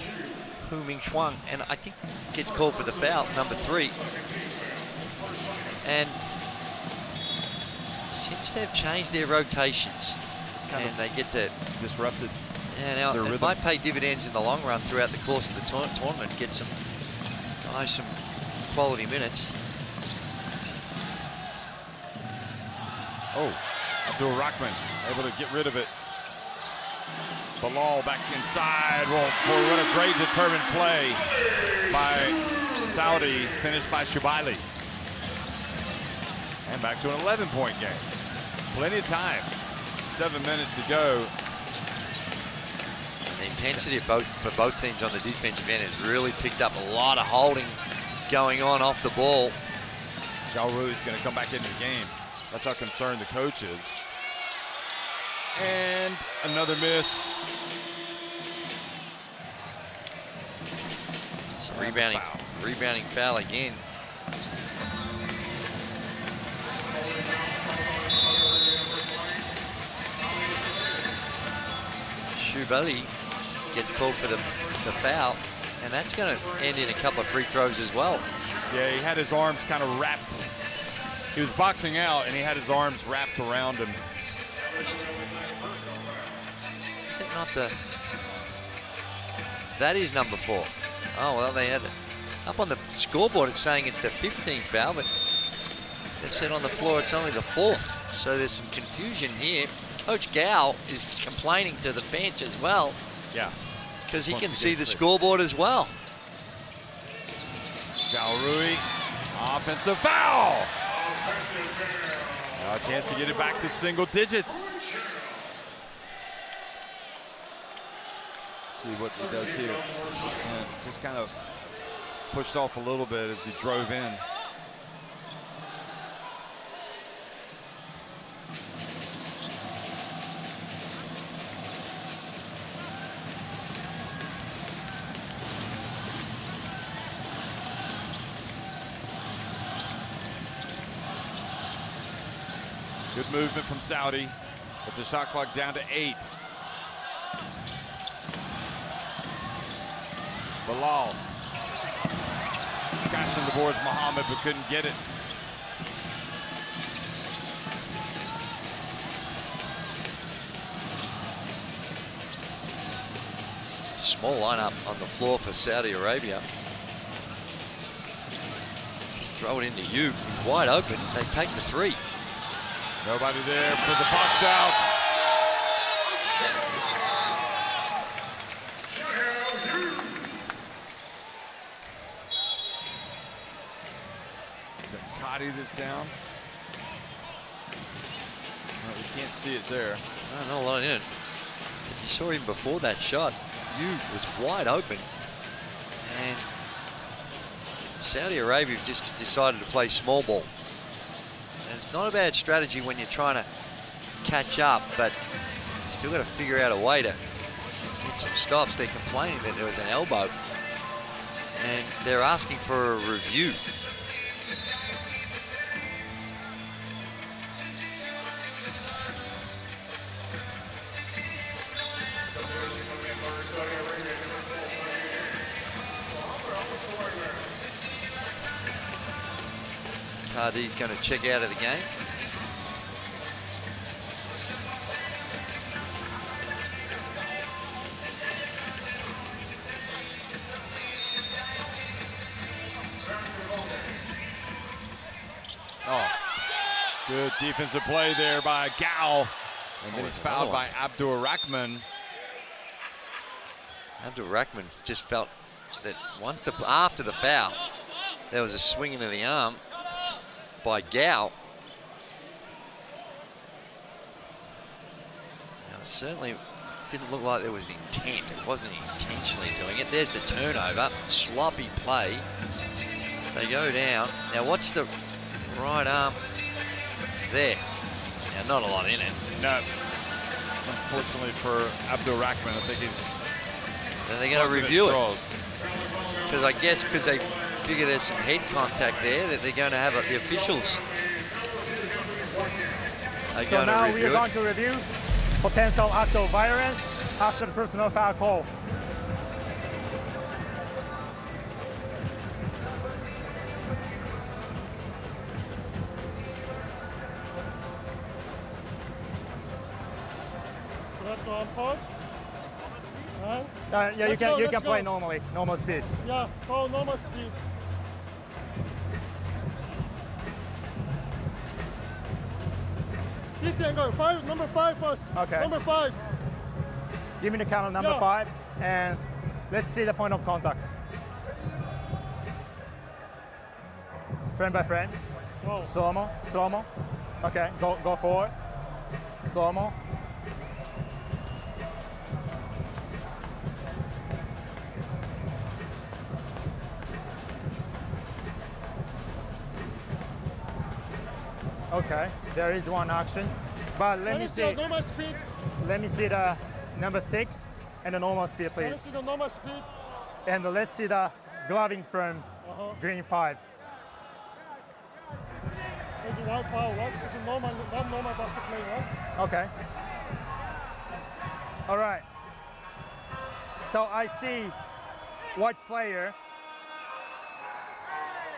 Hu Ming Chuang, and I think gets called for the foul, number 3. And since they've changed their rotations, and they get to disrupted. Yeah, now it might pay dividends in the long run throughout the course of the tournament. Get some guys some quality minutes. Oh, Abdul Rahman able to get rid of it. Bilal back inside. Well, boy, what a great determined play by Saudi, finished by Shibali. And back to an 11-point game. Plenty of time. 7 minutes to go. And the intensity for both teams on the defensive end has really picked up. A lot of holding going on off the ball. Zhao Ru is going to come back into the game. That's how concerned the coach is. And another miss. It's a rebounding foul again. Shibali gets called for the foul, and that's going to end in a couple of free throws as well. Yeah, he had his arms kind of wrapped He was boxing out, and he had his arms wrapped around him. Is it not the... That is number 4. Oh, well, they had it. Up on the scoreboard, it's saying it's the 15th foul, but they've said on the floor it's only the 4th. So there's some confusion here. Coach Gao is complaining to the bench as well. Yeah. Because he can see the scoreboard as well. Zhao Rui, offensive foul. Now a chance to get it back to single digits. See what he does here. And just kind of pushed off a little bit as he drove in. Good movement from Saudi, with the shot clock down to 8. Bilal crashing the boards, Muhammad, but couldn't get it. Small lineup on the floor for Saudi Arabia. Just throw it into you. He's wide open. They take the 3. Nobody there for the box out. Is it Cotty that's down? No, you can't see it there. No, not a lot in it. You saw him before that shot. You was wide open. And Saudi Arabia just decided to play small ball. And it's not a bad strategy when you're trying to catch up, but you still got to figure out a way to get some stops. They're complaining that there was an elbow, and they're asking for a review. Cardi's going to check out of the game. Oh, good defensive play there by Gao. And then he's fouled by Abdur Rahman. Abdur Rahman just felt that after the foul, there was a swing into the arm by Gao. Now, it certainly didn't look like there was an intent. It wasn't intentionally doing it. There's the turnover. Sloppy play. They go down. Now watch the right arm there. Now, not a lot in it. No. Unfortunately for Abdur Rahman, I think he's... Then they're going to review it. Because I guess because they figure there's some head contact there, that they're going to have the officials. So now we are going to review potential act of violence after the personal foul call. Post. Yeah, you can play normally, normal speed. Yeah, go normal speed. This angle, number 5 first. Okay. Number 5. Give me the count of number 5, and let's see the point of contact. Frame by frame. Oh. Slow-mo, slow-mo. Okay, go forward. Slow-mo. Okay, there is one action, but let me see. Normal speed. Let me see the number 6 and the normal speed, please. Let's see the normal speed. And let's see the gloving from green 5. It's a white foul, right? It's a normal basket play, right? Okay. All right. So I see white player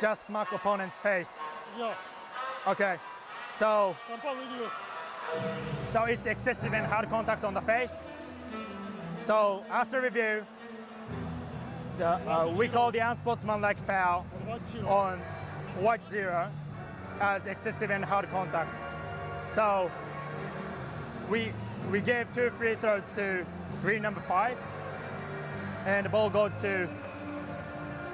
just smack opponent's face. Yeah. Okay, so it's excessive and hard contact on the face. So after review, we call the unsportsmanlike foul on white 0 as excessive and hard contact. So we gave 2 free throws to green number 5, and the ball goes to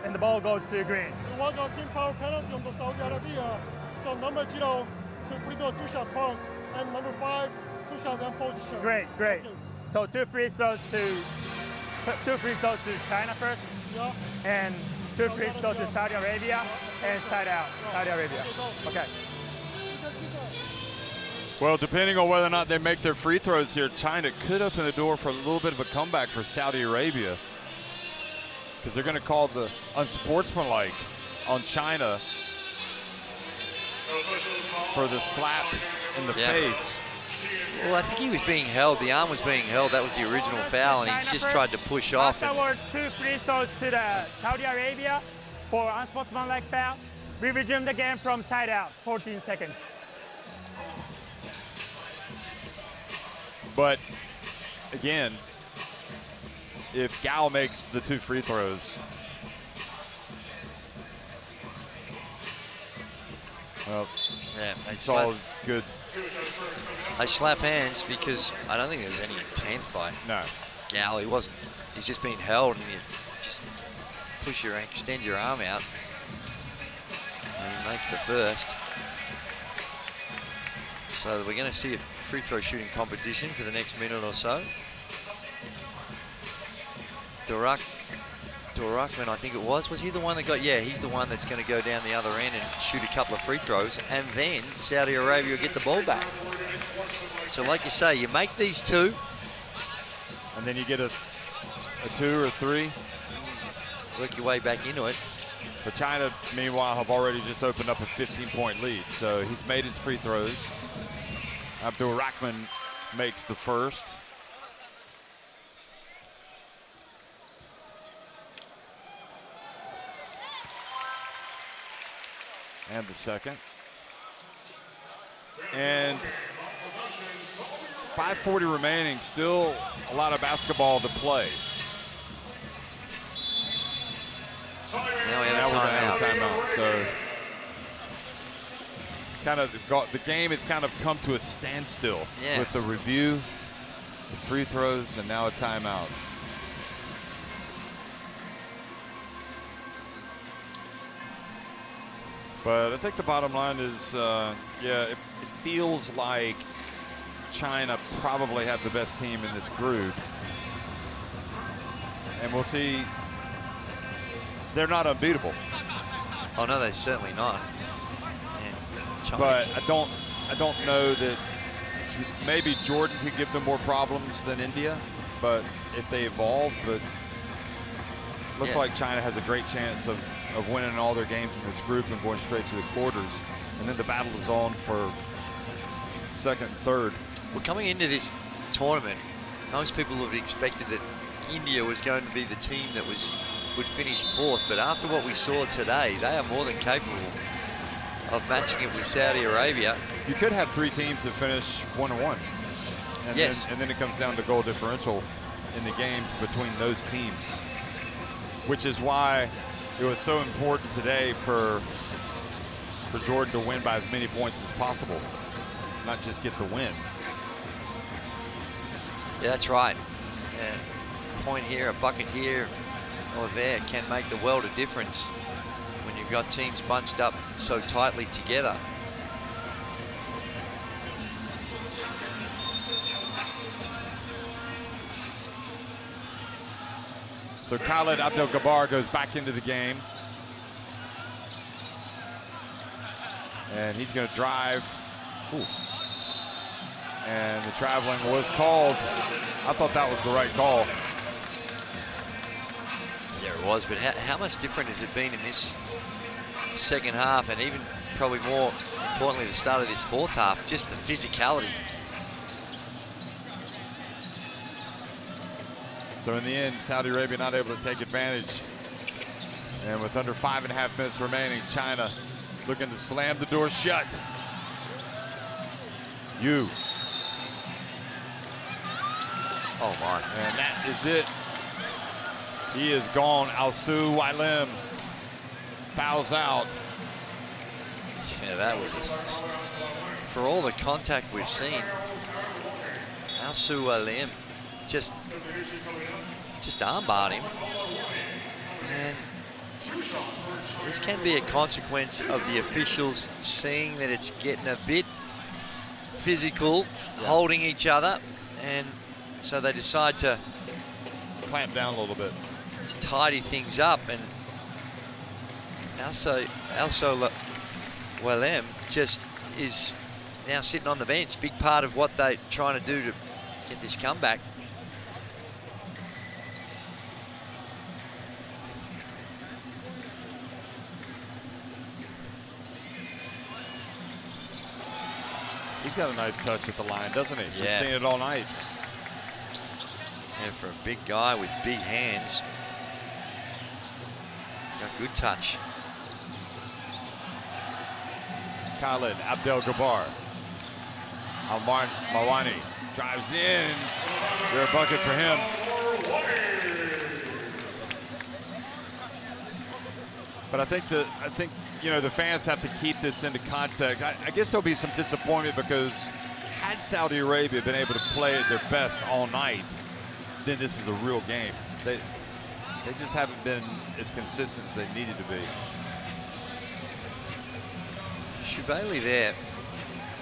green. It was a team foul penalty on the Saudi Arabia. So number 0 to free throw 2 shot first, and number 5 2 shot then position. Great. Okay. So 2 free throws to China first, and 2 free throws to Saudi Arabia, and side out Saudi Arabia. Okay. Well, depending on whether or not they make their free throws here, China could open the door for a little bit of a comeback for Saudi Arabia, because they're going to call the unsportsmanlike on China for the slap in the face. Well, I think he was being held. The arm was being held. That was the original foul, and he's just tried to push off. Afterwards, 2 free throws to the Saudi Arabia for unsportsmanlike foul. We resume the game from side out, 14 seconds. But again, if Gao makes the 2 free throws, well, yeah, it's all good. They slap hands because I don't think there's any intent by Gao. He wasn't. He's just being held, and you just extend your arm out. And he makes the first. So we're going to see a free throw shooting competition for the next minute or so. Dorakman, I think it was he the one that got, yeah, he's the one that's going to go down the other end and shoot a couple of free throws, and then Saudi Arabia will get the ball back. So like you say, you make these 2. And then you get a 2 or 3. Work your way back into it. But China, meanwhile, have already just opened up a 15-point lead. So he's made his free throws. Abdul Rahman makes the first. And the second. And 5:40 remaining, still a lot of basketball to play. Now we have a timeout. So kind of the game has kind of come to a standstill with the review, the free throws, and now a timeout. But I think the bottom line is, it feels like China probably have the best team in this group. And we'll see. They're not unbeatable. Oh no, they're certainly not. But I don't know that maybe Jordan could give them more problems than India, but if they evolve, but looks like China has a great chance of winning all their games in this group and going straight to the quarters. And then the battle is on for second and third. Well, coming into this tournament, most people have expected that India was going to be the team that would finish 4th, but after what we saw today, they are more than capable of matching it with Saudi Arabia. You could have 3 teams that finish 1-1. And then it comes down to goal differential in the games between those teams, which is why it was so important today for Jordan to win by as many points as possible, not just get the win. Yeah, that's right. A point here, a bucket here or there can make the world of difference when you've got teams bunched up so tightly together. So Khalid Abdel-Jabbar goes back into the game. And he's going to drive. Ooh. And the traveling was called. I thought that was the right call. Yeah, it was, but how much different has it been in this second half, and even probably more importantly the start of this 4th half, just the physicality. So in the end, Saudi Arabia not able to take advantage. And with under 5.5 minutes remaining, China looking to slam the door shut. You. Oh my. And that is it. He is gone. Alsu Wailem fouls out. Yeah, that was for all the contact we've seen. Alsu Wailem just armbarred him. And this can be a consequence of the officials seeing that it's getting a bit physical, holding each other, and so they decide to clamp down a little bit, just tidy things up. And Alsu Wailem just is now sitting on the bench. Big part of what they're trying to do to get this comeback. He's got a nice touch at the line, doesn't he? Yeah. We've seen it all night. And for a big guy with big hands, got good touch. Khalid Abdel-Jabbar. Mawani drives in. They're a bucket for him. But I think you know, the fans have to keep this into context. I guess there'll be some disappointment because had Saudi Arabia been able to play at their best all night, then this is a real game. They just haven't been as consistent as they needed to be. Bailey there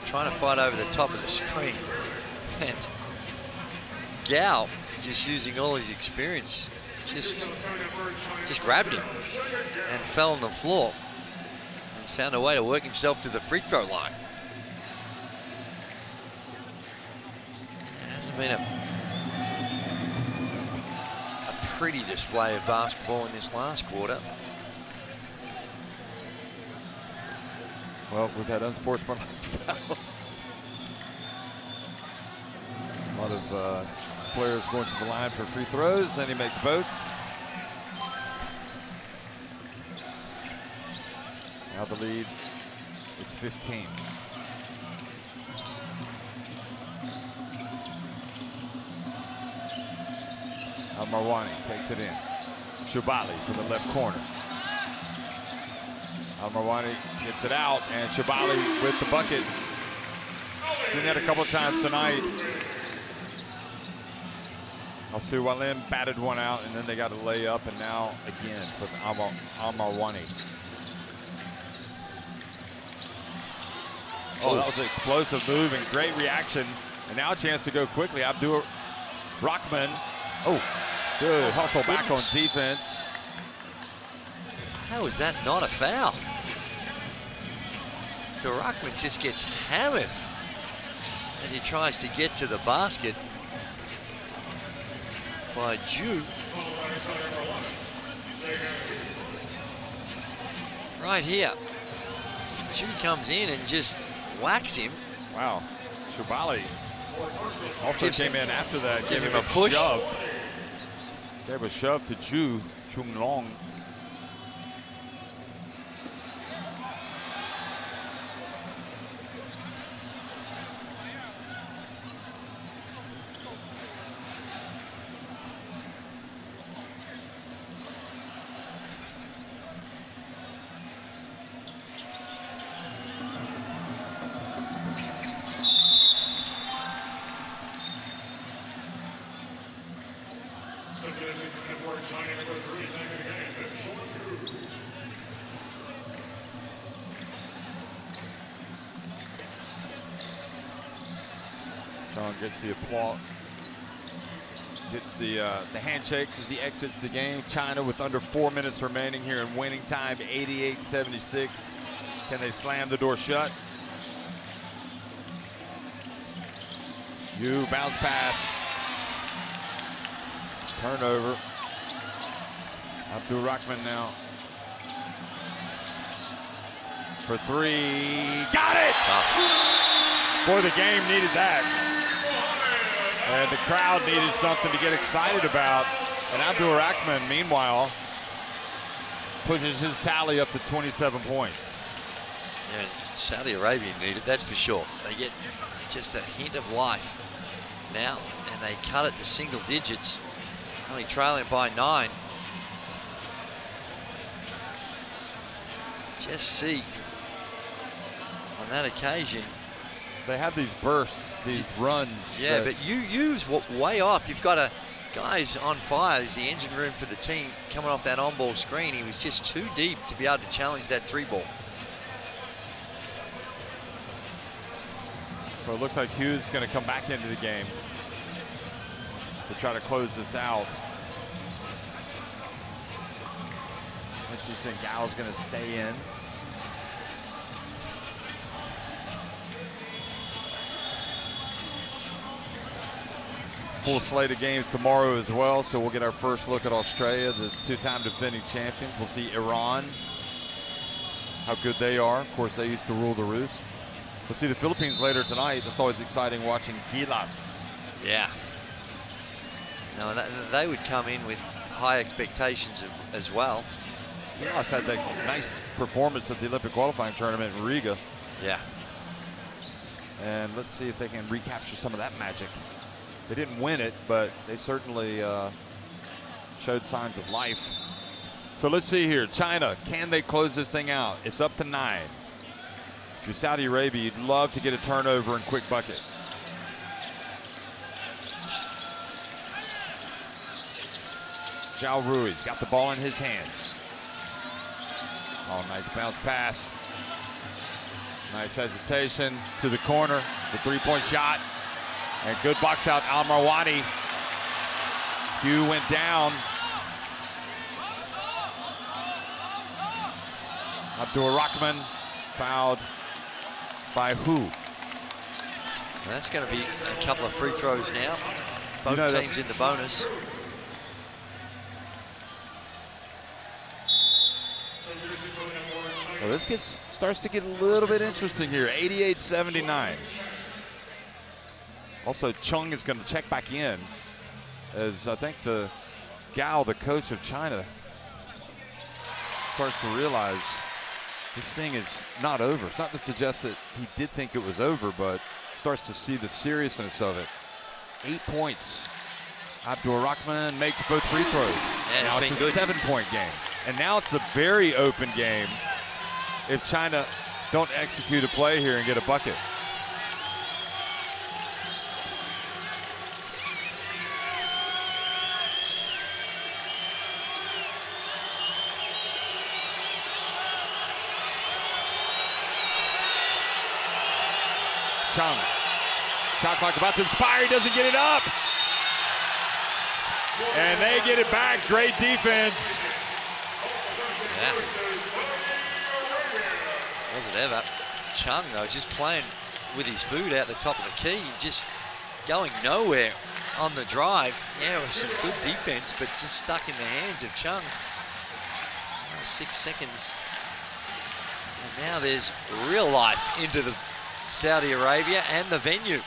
trying to fight over the top of the screen, and Gao just using all his experience just grabbed him and fell on the floor and found a way to work himself to the free throw line. It hasn't been a pretty display of basketball in this last quarter. Well, we've had unsportsmanlike fouls. A lot of players going to the line for free throws, and he makes both. Now the lead is 15. Al-Marwani takes it in. Shubali from the left corner. Al-Marwani gets it out, and Shubali with the bucket. Seen that a couple of times tonight. Alsu Wailem batted one out, and then they got a layup, and now again for Al-Marwani. Oh, that was an explosive move and great reaction. And now a chance to go quickly. Abdur Rahman. Oh, good hustle back on defense. How is that not a foul? Rahman just gets hammered as he tries to get to the basket by Ju. Right here. So Ju comes in and just whacks him. Wow. Shubali also came in after that. Give him a push. Shove. Gave a shove to Ju Chung Long. Sean gets the applause, gets the handshakes as he exits the game. China with under 4 minutes remaining here in winning time, 88-76. Can they slam the door shut? You bounce pass. Turnover. Abdur Rahman now. For three. Got it! Boy, the game needed that. And the crowd needed something to get excited about. And Abdur Rahman, meanwhile, pushes his tally up to 27 points. Yeah, Saudi Arabia need it, that's for sure. They get just a hint of life now, and they cut it to single digits, only trailing by 9. Just see, on that occasion, they have these bursts, these runs. Yeah, but you use way off. You've got a guy's on fire. There's the engine room for the team coming off that on-ball screen. He was just too deep to be able to challenge that 3-ball. So it looks like Hughes is going to come back into the game to try to close this out. Interesting, Gal's going to stay in. Full slate of games tomorrow as well, so we'll get our first look at Australia, the 2-time defending champions. We'll see Iran, how good they are. Of course, they used to rule the roost. We'll see the Philippines later tonight. That's always exciting watching Gilas. Yeah. No, they would come in with high expectations as well. Gilas had that nice performance at the Olympic qualifying tournament in Riga. Yeah. And let's see if they can recapture some of that magic. They didn't win it, but they certainly showed signs of life. So let's see here. China, can they close this thing out? It's up to 9. If you're Saudi Arabia, you'd love to get a turnover and quick bucket. Zhao Rui's got the ball in his hands. Oh, nice bounce pass. Nice hesitation to the corner. The 3-point shot. And good box out, Al-Marwani. Hugh went down. Abdul Rahman fouled by Hu. That's going to be a couple of free throws now. Both teams in the bonus. Well, this starts to get a little bit interesting here. 88-79. Also, Chung is going to check back in, as I think the Gao, the coach of China, starts to realize this thing is not over. It's not to suggest that he did think it was over, but starts to see the seriousness of it. 8 points. Abdul Rahman makes both free throws. Yeah, now it's a 7-point game. And now it's a very open game if China don't execute a play here and get a bucket. Chung. Shot clock about to expire. He doesn't get it up. And they get it back. Great defense. Yeah. Was it ever? Chung, though, just playing with his food out the top of the key, just going nowhere on the drive. Yeah, it was some good defense, but just stuck in the hands of Chung. 6 seconds. And now there's real life into the Saudi Arabia and the venue.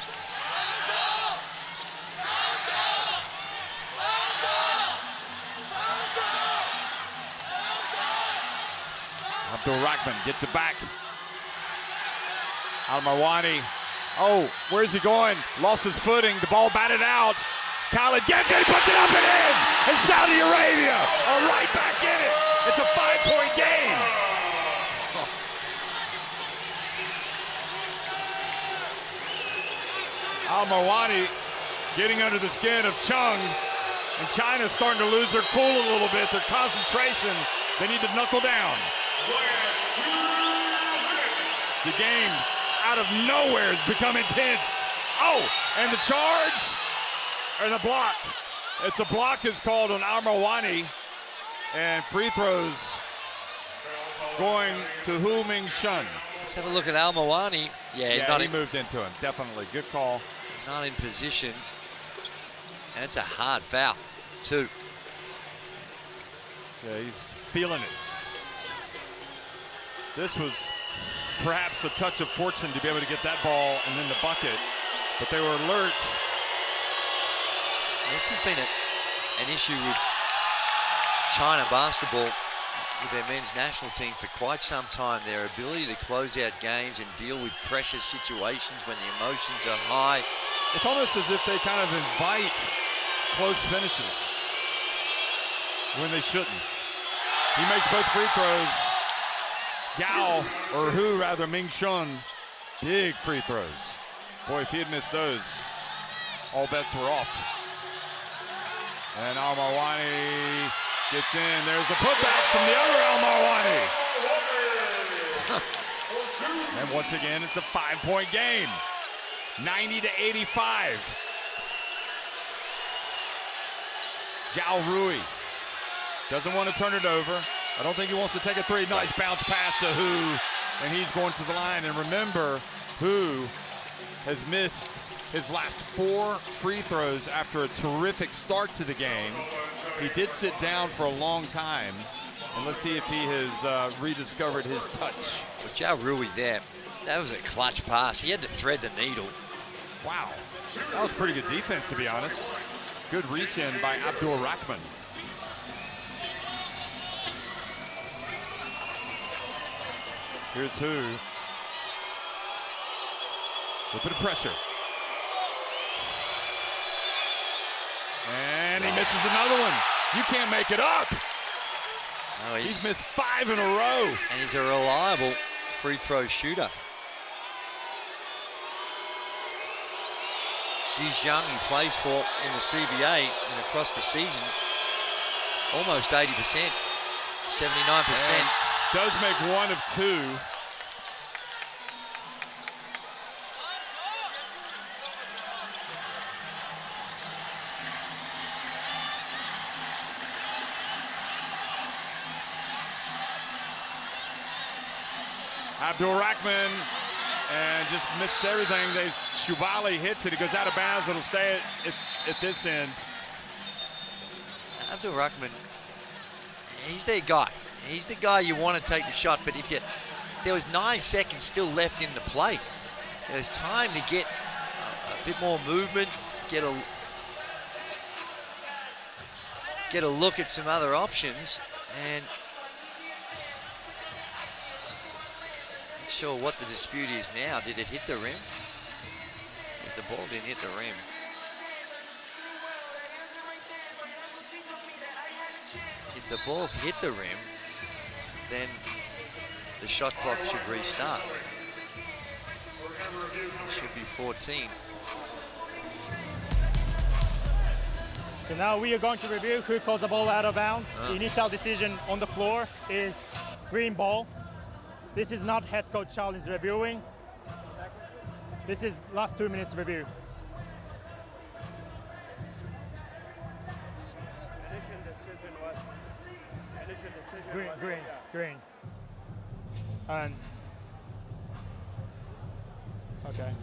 Abdul Rahman gets it back. Al-Marwani. Oh, where's he going? Lost his footing. The ball batted out. Khalid gets it, puts it up and in. And Saudi Arabia are right back in it. It's a 5-point game. Al-Marwani getting under the skin of Chung. And China's starting to lose their cool a little bit, their concentration. They need to knuckle down. The game out of nowhere has become intense. Oh, and the charge and the block. It's a block is called on Al-Marwani. And free throws going to Hu Ming Shun. Let's have a look at Al-Marwani. Yeah, he moved into him. Definitely. Good call. Not in position. And it's a hard foul, too. Yeah, he's feeling it. This was perhaps a touch of fortune to be able to get that ball and then the bucket, but they were alert. This has been an issue with China basketball with their men's national team for quite some time. Their ability to close out games and deal with pressure situations when the emotions are high. It's almost as if they kind of invite close finishes when they shouldn't. He makes both free throws. Gao, or Hu rather, Ming Shun, big free throws. Boy, if he had missed those, all bets were off. And Al-Marwani gets in. There's the putback from the other Al-Marwani. And once again, it's a 5-point game. 90-85. Zhao Rui doesn't want to turn it over. I don't think he wants to take a three. Nice bounce pass to Hu, and he's going to the line. And remember, Hu has missed his last 4 free throws after a terrific start to the game. He did sit down for a long time, and let's see if he has rediscovered his touch. Well, Zhao Rui there, that was a clutch pass. He had to thread the needle. Wow, that was pretty good defense, to be honest. Good reach in by Abdul Rahman. Here's Hu. A little bit of pressure. And he misses another one. You can't make it up. No, he's missed 5 in a row. And he's a reliable free throw shooter. Zhejiang, he plays for in the CBA and across the season, almost 80%, 79%. And does make 1 of 2. Abdul Rahman, and just missed everything. Shubali hits it. It goes out of bounds. It'll stay at this end. Abdul Rahman, he's their guy. He's the guy you want to take the shot. But if there was 9 seconds still left in the play, there's time to get a bit more movement, get a look at some other options, and not sure what the dispute is now. Did it hit the rim? If the ball didn't hit the rim. If the ball hit the rim, then the shot clock should restart. It should be 14. So now we are going to review who calls the ball out of bounds. The initial decision on the floor is green ball. This is not head coach Charlie's reviewing. This is last 2 minutes review. Green. And okay.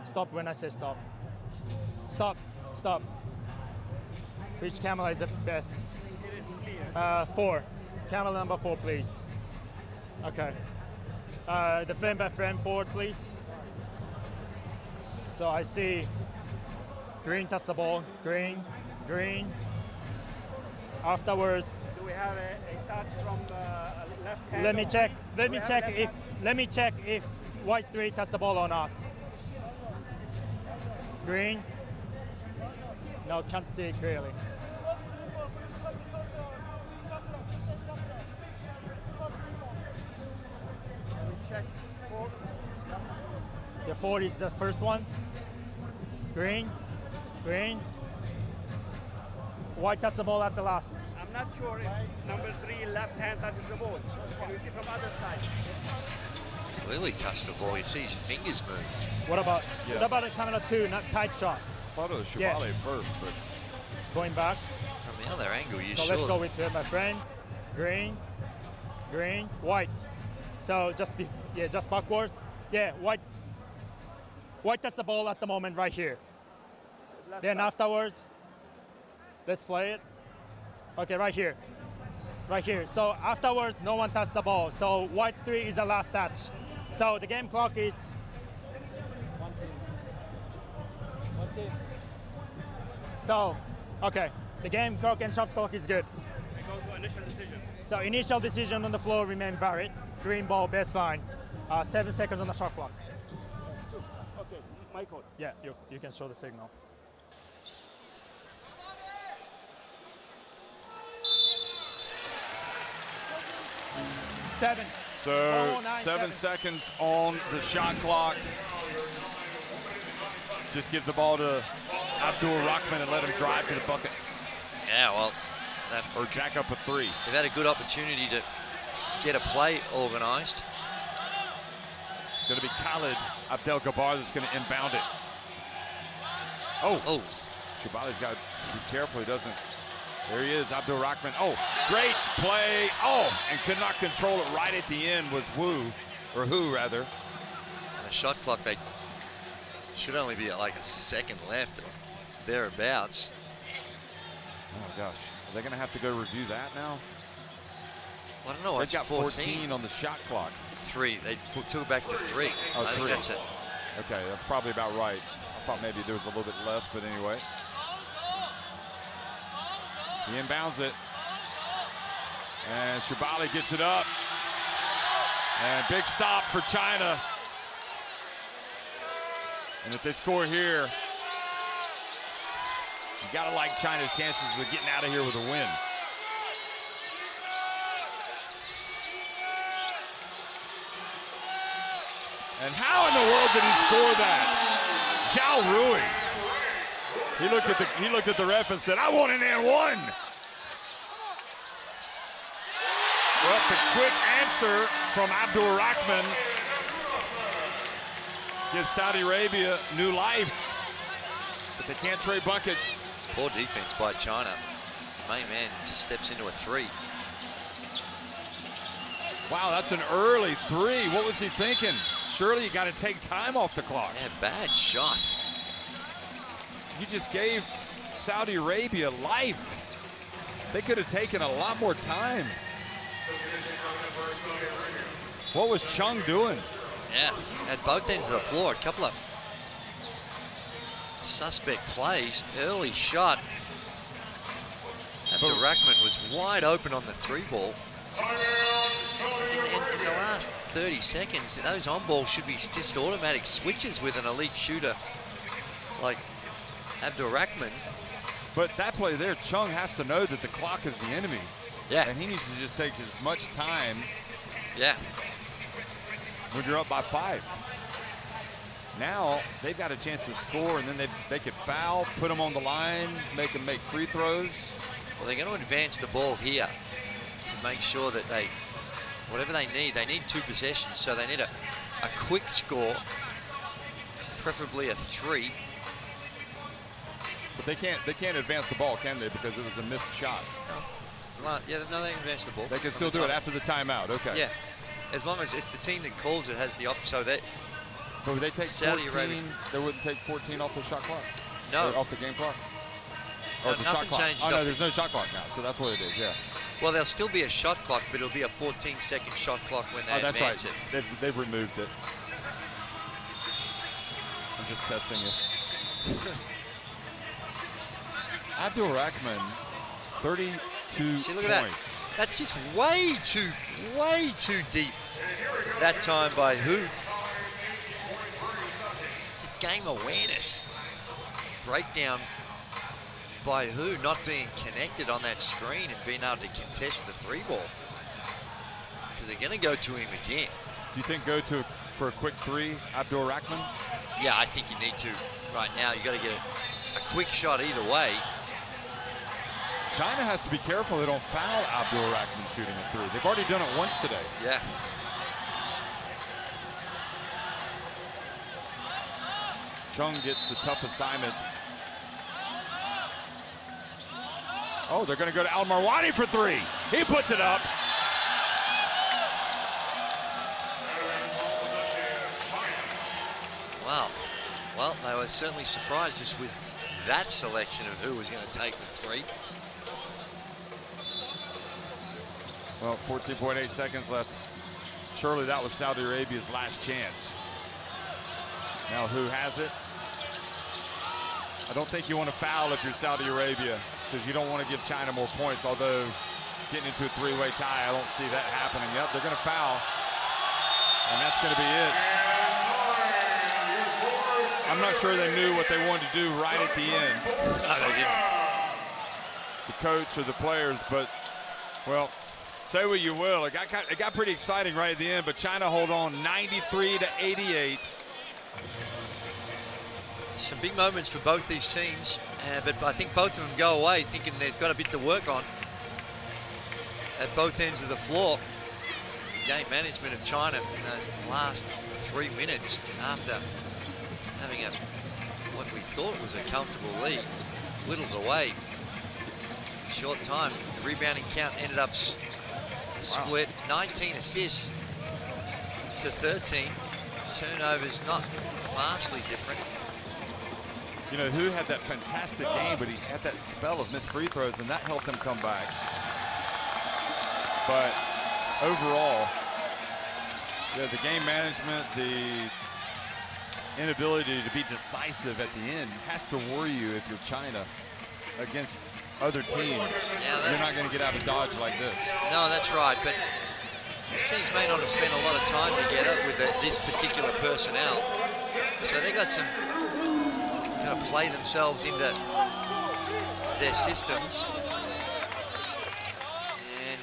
Stop when I say stop. Stop. Which camera is the best? It is clear. 4. Camera number 4, please. Okay. The frame by frame forward, please. So I see green touch the ball. Green. Afterwards. Do we have a touch from the left hand? Let me check if white 3 touch the ball or not. Green. No, can't see it clearly. Check 4. The 4 is the first one. Green. White touch the ball at the last. I'm not sure if number 3 left hand touches the ball. Can you see from other side? Clearly touched the ball. You see his fingers move. What about a camera 2, not tight shot? I thought it was Shubali first, but going back. From the other angle, you So let's go with my friend. Green, white. So just backwards. Yeah, white touch the ball at the moment right here. Then afterwards, let's play it. Okay, right here. So afterwards, no one touched the ball. So white 3 is the last touch. So the game clock is 1 team. So Okay, the game clock and shot clock is good. We go to initial decision. So initial decision on the floor remain valid. Green ball baseline. 7 seconds on the shot clock. Okay, my call. Yeah, you can show the signal. Seven. So 9, 7 seconds on the shot clock. Just give the ball to Abdul Rahman and let him drive to the bucket. Yeah, well, or jack up a three. They've had a good opportunity to get a play organised. It's going to be Khalid Abdel-Gabbar that's going to inbound it. Oh. Shabali's got to be careful he doesn't. There he is, Abdul Rahman. Oh, great play. Oh, and could not control it right at the end was Who rather. And the shot clock, they should only be at like a second left or thereabouts. Oh gosh, are they going to have to go review that now? I don't know. They've got 14 on the shot clock. 3. They took it back to 3. Oh, I think that's it. Okay, that's probably about right. I thought maybe there was a little bit less, but anyway. He inbounds it. And Shabali gets it up. And big stop for China. And if they score here, you gotta like China's chances of getting out of here with a win. And how in the world did he score that? Zhao Rui. He looked at the ref and said, "I want an and one." Well, the quick answer from Abdul Rahman gives Saudi Arabia new life, but they can't trade buckets. Poor defense by China. Main man just steps into a 3. Wow, that's an early 3. What was he thinking? Surely you got to take time off the clock. Yeah, bad shot. You just gave Saudi Arabia life. They could have taken a lot more time. What was Chung doing? Yeah, at both ends of the floor, a couple of suspect plays. Early shot. Abdul Rahman was wide open on the 3 ball. In the last 30 seconds, those on balls should be just automatic switches with an elite shooter like Abdul Rahman. But that play there, Chung has to know that the clock is the enemy. Yeah. And he needs to just take as much time. Yeah. When you're up by 5. Now they've got a chance to score, and then they could foul, put them on the line, make them make free throws. Well, they're going to advance the ball here to make sure that whatever they need 2 possessions, so they need a quick score, preferably a 3. But they can't advance the ball, can they? Because it was a missed shot. No, they can advance the ball. They can still do it after the timeout. Okay. Yeah, as long as it's the team that calls it has the so that. But would they take Saudi 14? Arabia. They wouldn't take 14 off the shot clock. No. Or off the game clock. No, or the shot nothing clock. changes. Oh no, there's no shot clock now, so that's what it is. Yeah. Well, there'll still be a shot clock, but it'll be a 14-second shot clock when they that's advance right. it. They've removed it. I'm just testing you. Abdul Rahman, 32 See, look points. at that. That's just way too deep. That time by who? Just game awareness. Breakdown by who? Not being connected on that screen and being able to contest the 3 ball. Because they're going to go to him again. Do you think go to for a quick 3, Abdul Rahman? Yeah, I think you need to right now. You got to get a quick shot either way. China has to be careful they don't foul Abdul Rahman shooting a 3. They've already done it once today. Yeah. Chung gets the tough assignment. Oh, they're going to go to Al Marwani for 3. He puts it up. Wow. Well, they were certainly surprised just with that selection of who was going to take the 3. Well, 14.8 seconds left. Surely that was Saudi Arabia's last chance. Now who has it? I don't think you want to foul if you're Saudi Arabia because you don't want to give China more points, although getting into a three-way tie, I don't see that happening. Yep, they're going to foul, and that's going to be it. I'm not sure they knew what they wanted to do right at the end. No, they didn't. The coach or the players, but, well, say what you will. It got pretty exciting right at the end, but China hold on 93-88. Some big moments for both these teams, but I think both of them go away thinking they've got a bit to work on at both ends of the floor. Game management of China in those last 3 minutes after having what we thought was a comfortable lead, whittled away. Short time, the rebounding count ended up split. 19 assists to 13. Turnovers not vastly different. You know, who had that fantastic game, but he had that spell of missed free throws, and that helped him come back. But overall, yeah, the game management, the inability to be decisive at the end has to worry you if you're China against other teams. Yeah, you're not going to get out of Dodge like this. No, that's right. But these teams may not have spent a lot of time together with this particular personnel, so they got some going to play themselves into their systems. And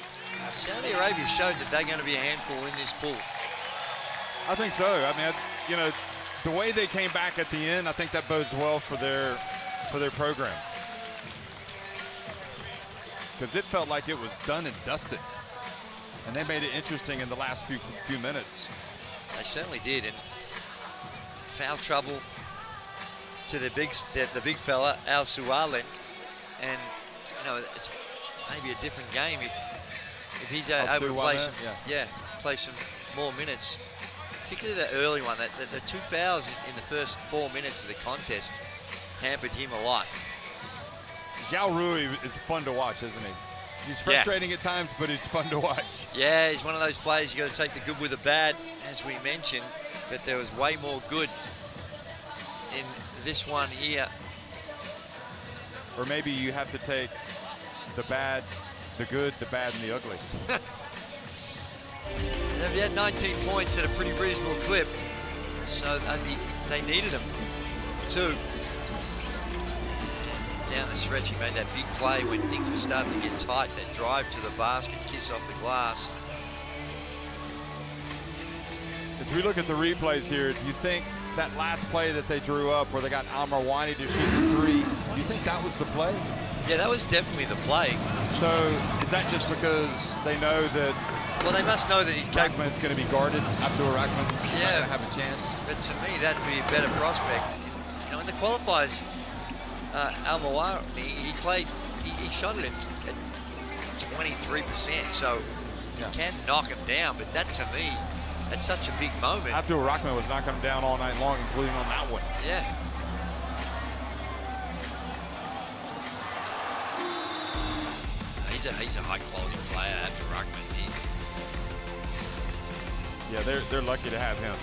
Saudi Arabia showed that they're going to be a handful in this pool. I think so. I mean, you know, the way they came back at the end, I think that bodes well for their program. Because it felt like it was done and dusted. And they made it interesting in the last few minutes. They certainly did. And foul trouble to the big fella, Al Sualen. And, you know, it's maybe a different game if he's able to play some, play some more minutes. Particularly the early one, the 2 fouls in the first 4 minutes of the contest hampered him a lot. Zhao Rui is fun to watch, isn't he? He's frustrating at times, but he's fun to watch. Yeah, he's one of those players you got to take the good with the bad, as we mentioned, but there was way more good in this one here. Or maybe you have to take the bad, the good, the bad, and the ugly. They had 19 points at a pretty reasonable clip, so they needed them too. Down the stretch, he made that big play when things were starting to get tight. That drive to the basket, kiss off the glass. As we look at the replays here, do you think that last play that they drew up where they got Al-Marwani to shoot the three, do you think that was the play? Yeah, that was definitely the play. So is that just because they know that? Well, they must know that he's capable. Rackman's going to be guarded. Abdul Rackman is not going to have a chance. But to me, that'd be a better prospect. You know, in the qualifiers, Al-Marwani, he shot it at 23%, so you can knock him down, but that, to me, that's such a big moment. Abdul Rahman was knocking him down all night long, including on that one. Yeah. He's a high-quality player, Abdul Rahman. Yeah, they're lucky to have him.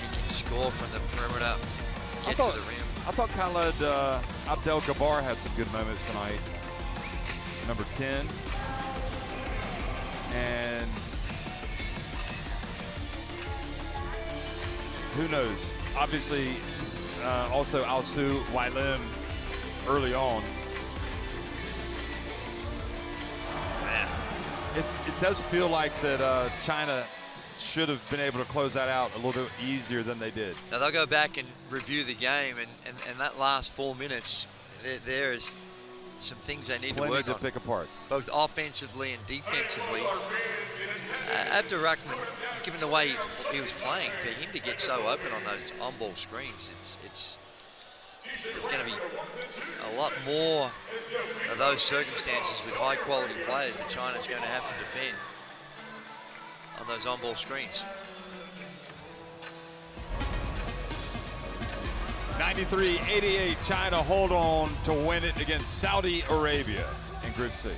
He can score from the perimeter, get to the rim. I thought Khaled Abdel-Jabbar had some good moments tonight. Number 10. And who knows? Obviously, also Alsu Wailim early on. It does feel like that China should have been able to close that out a little bit easier than they did. Now they'll go back and review the game, and that last 4 minutes, there is some things they need to work on. Pick apart. Both offensively and defensively. Abdul Rahman, given the way he was playing, for him to get so open on those on-ball screens, there's going to be a lot more of those circumstances with high-quality players that China's going to have to defend on those on-ball screens. 93-88, China hold on to win it against Saudi Arabia in Group C.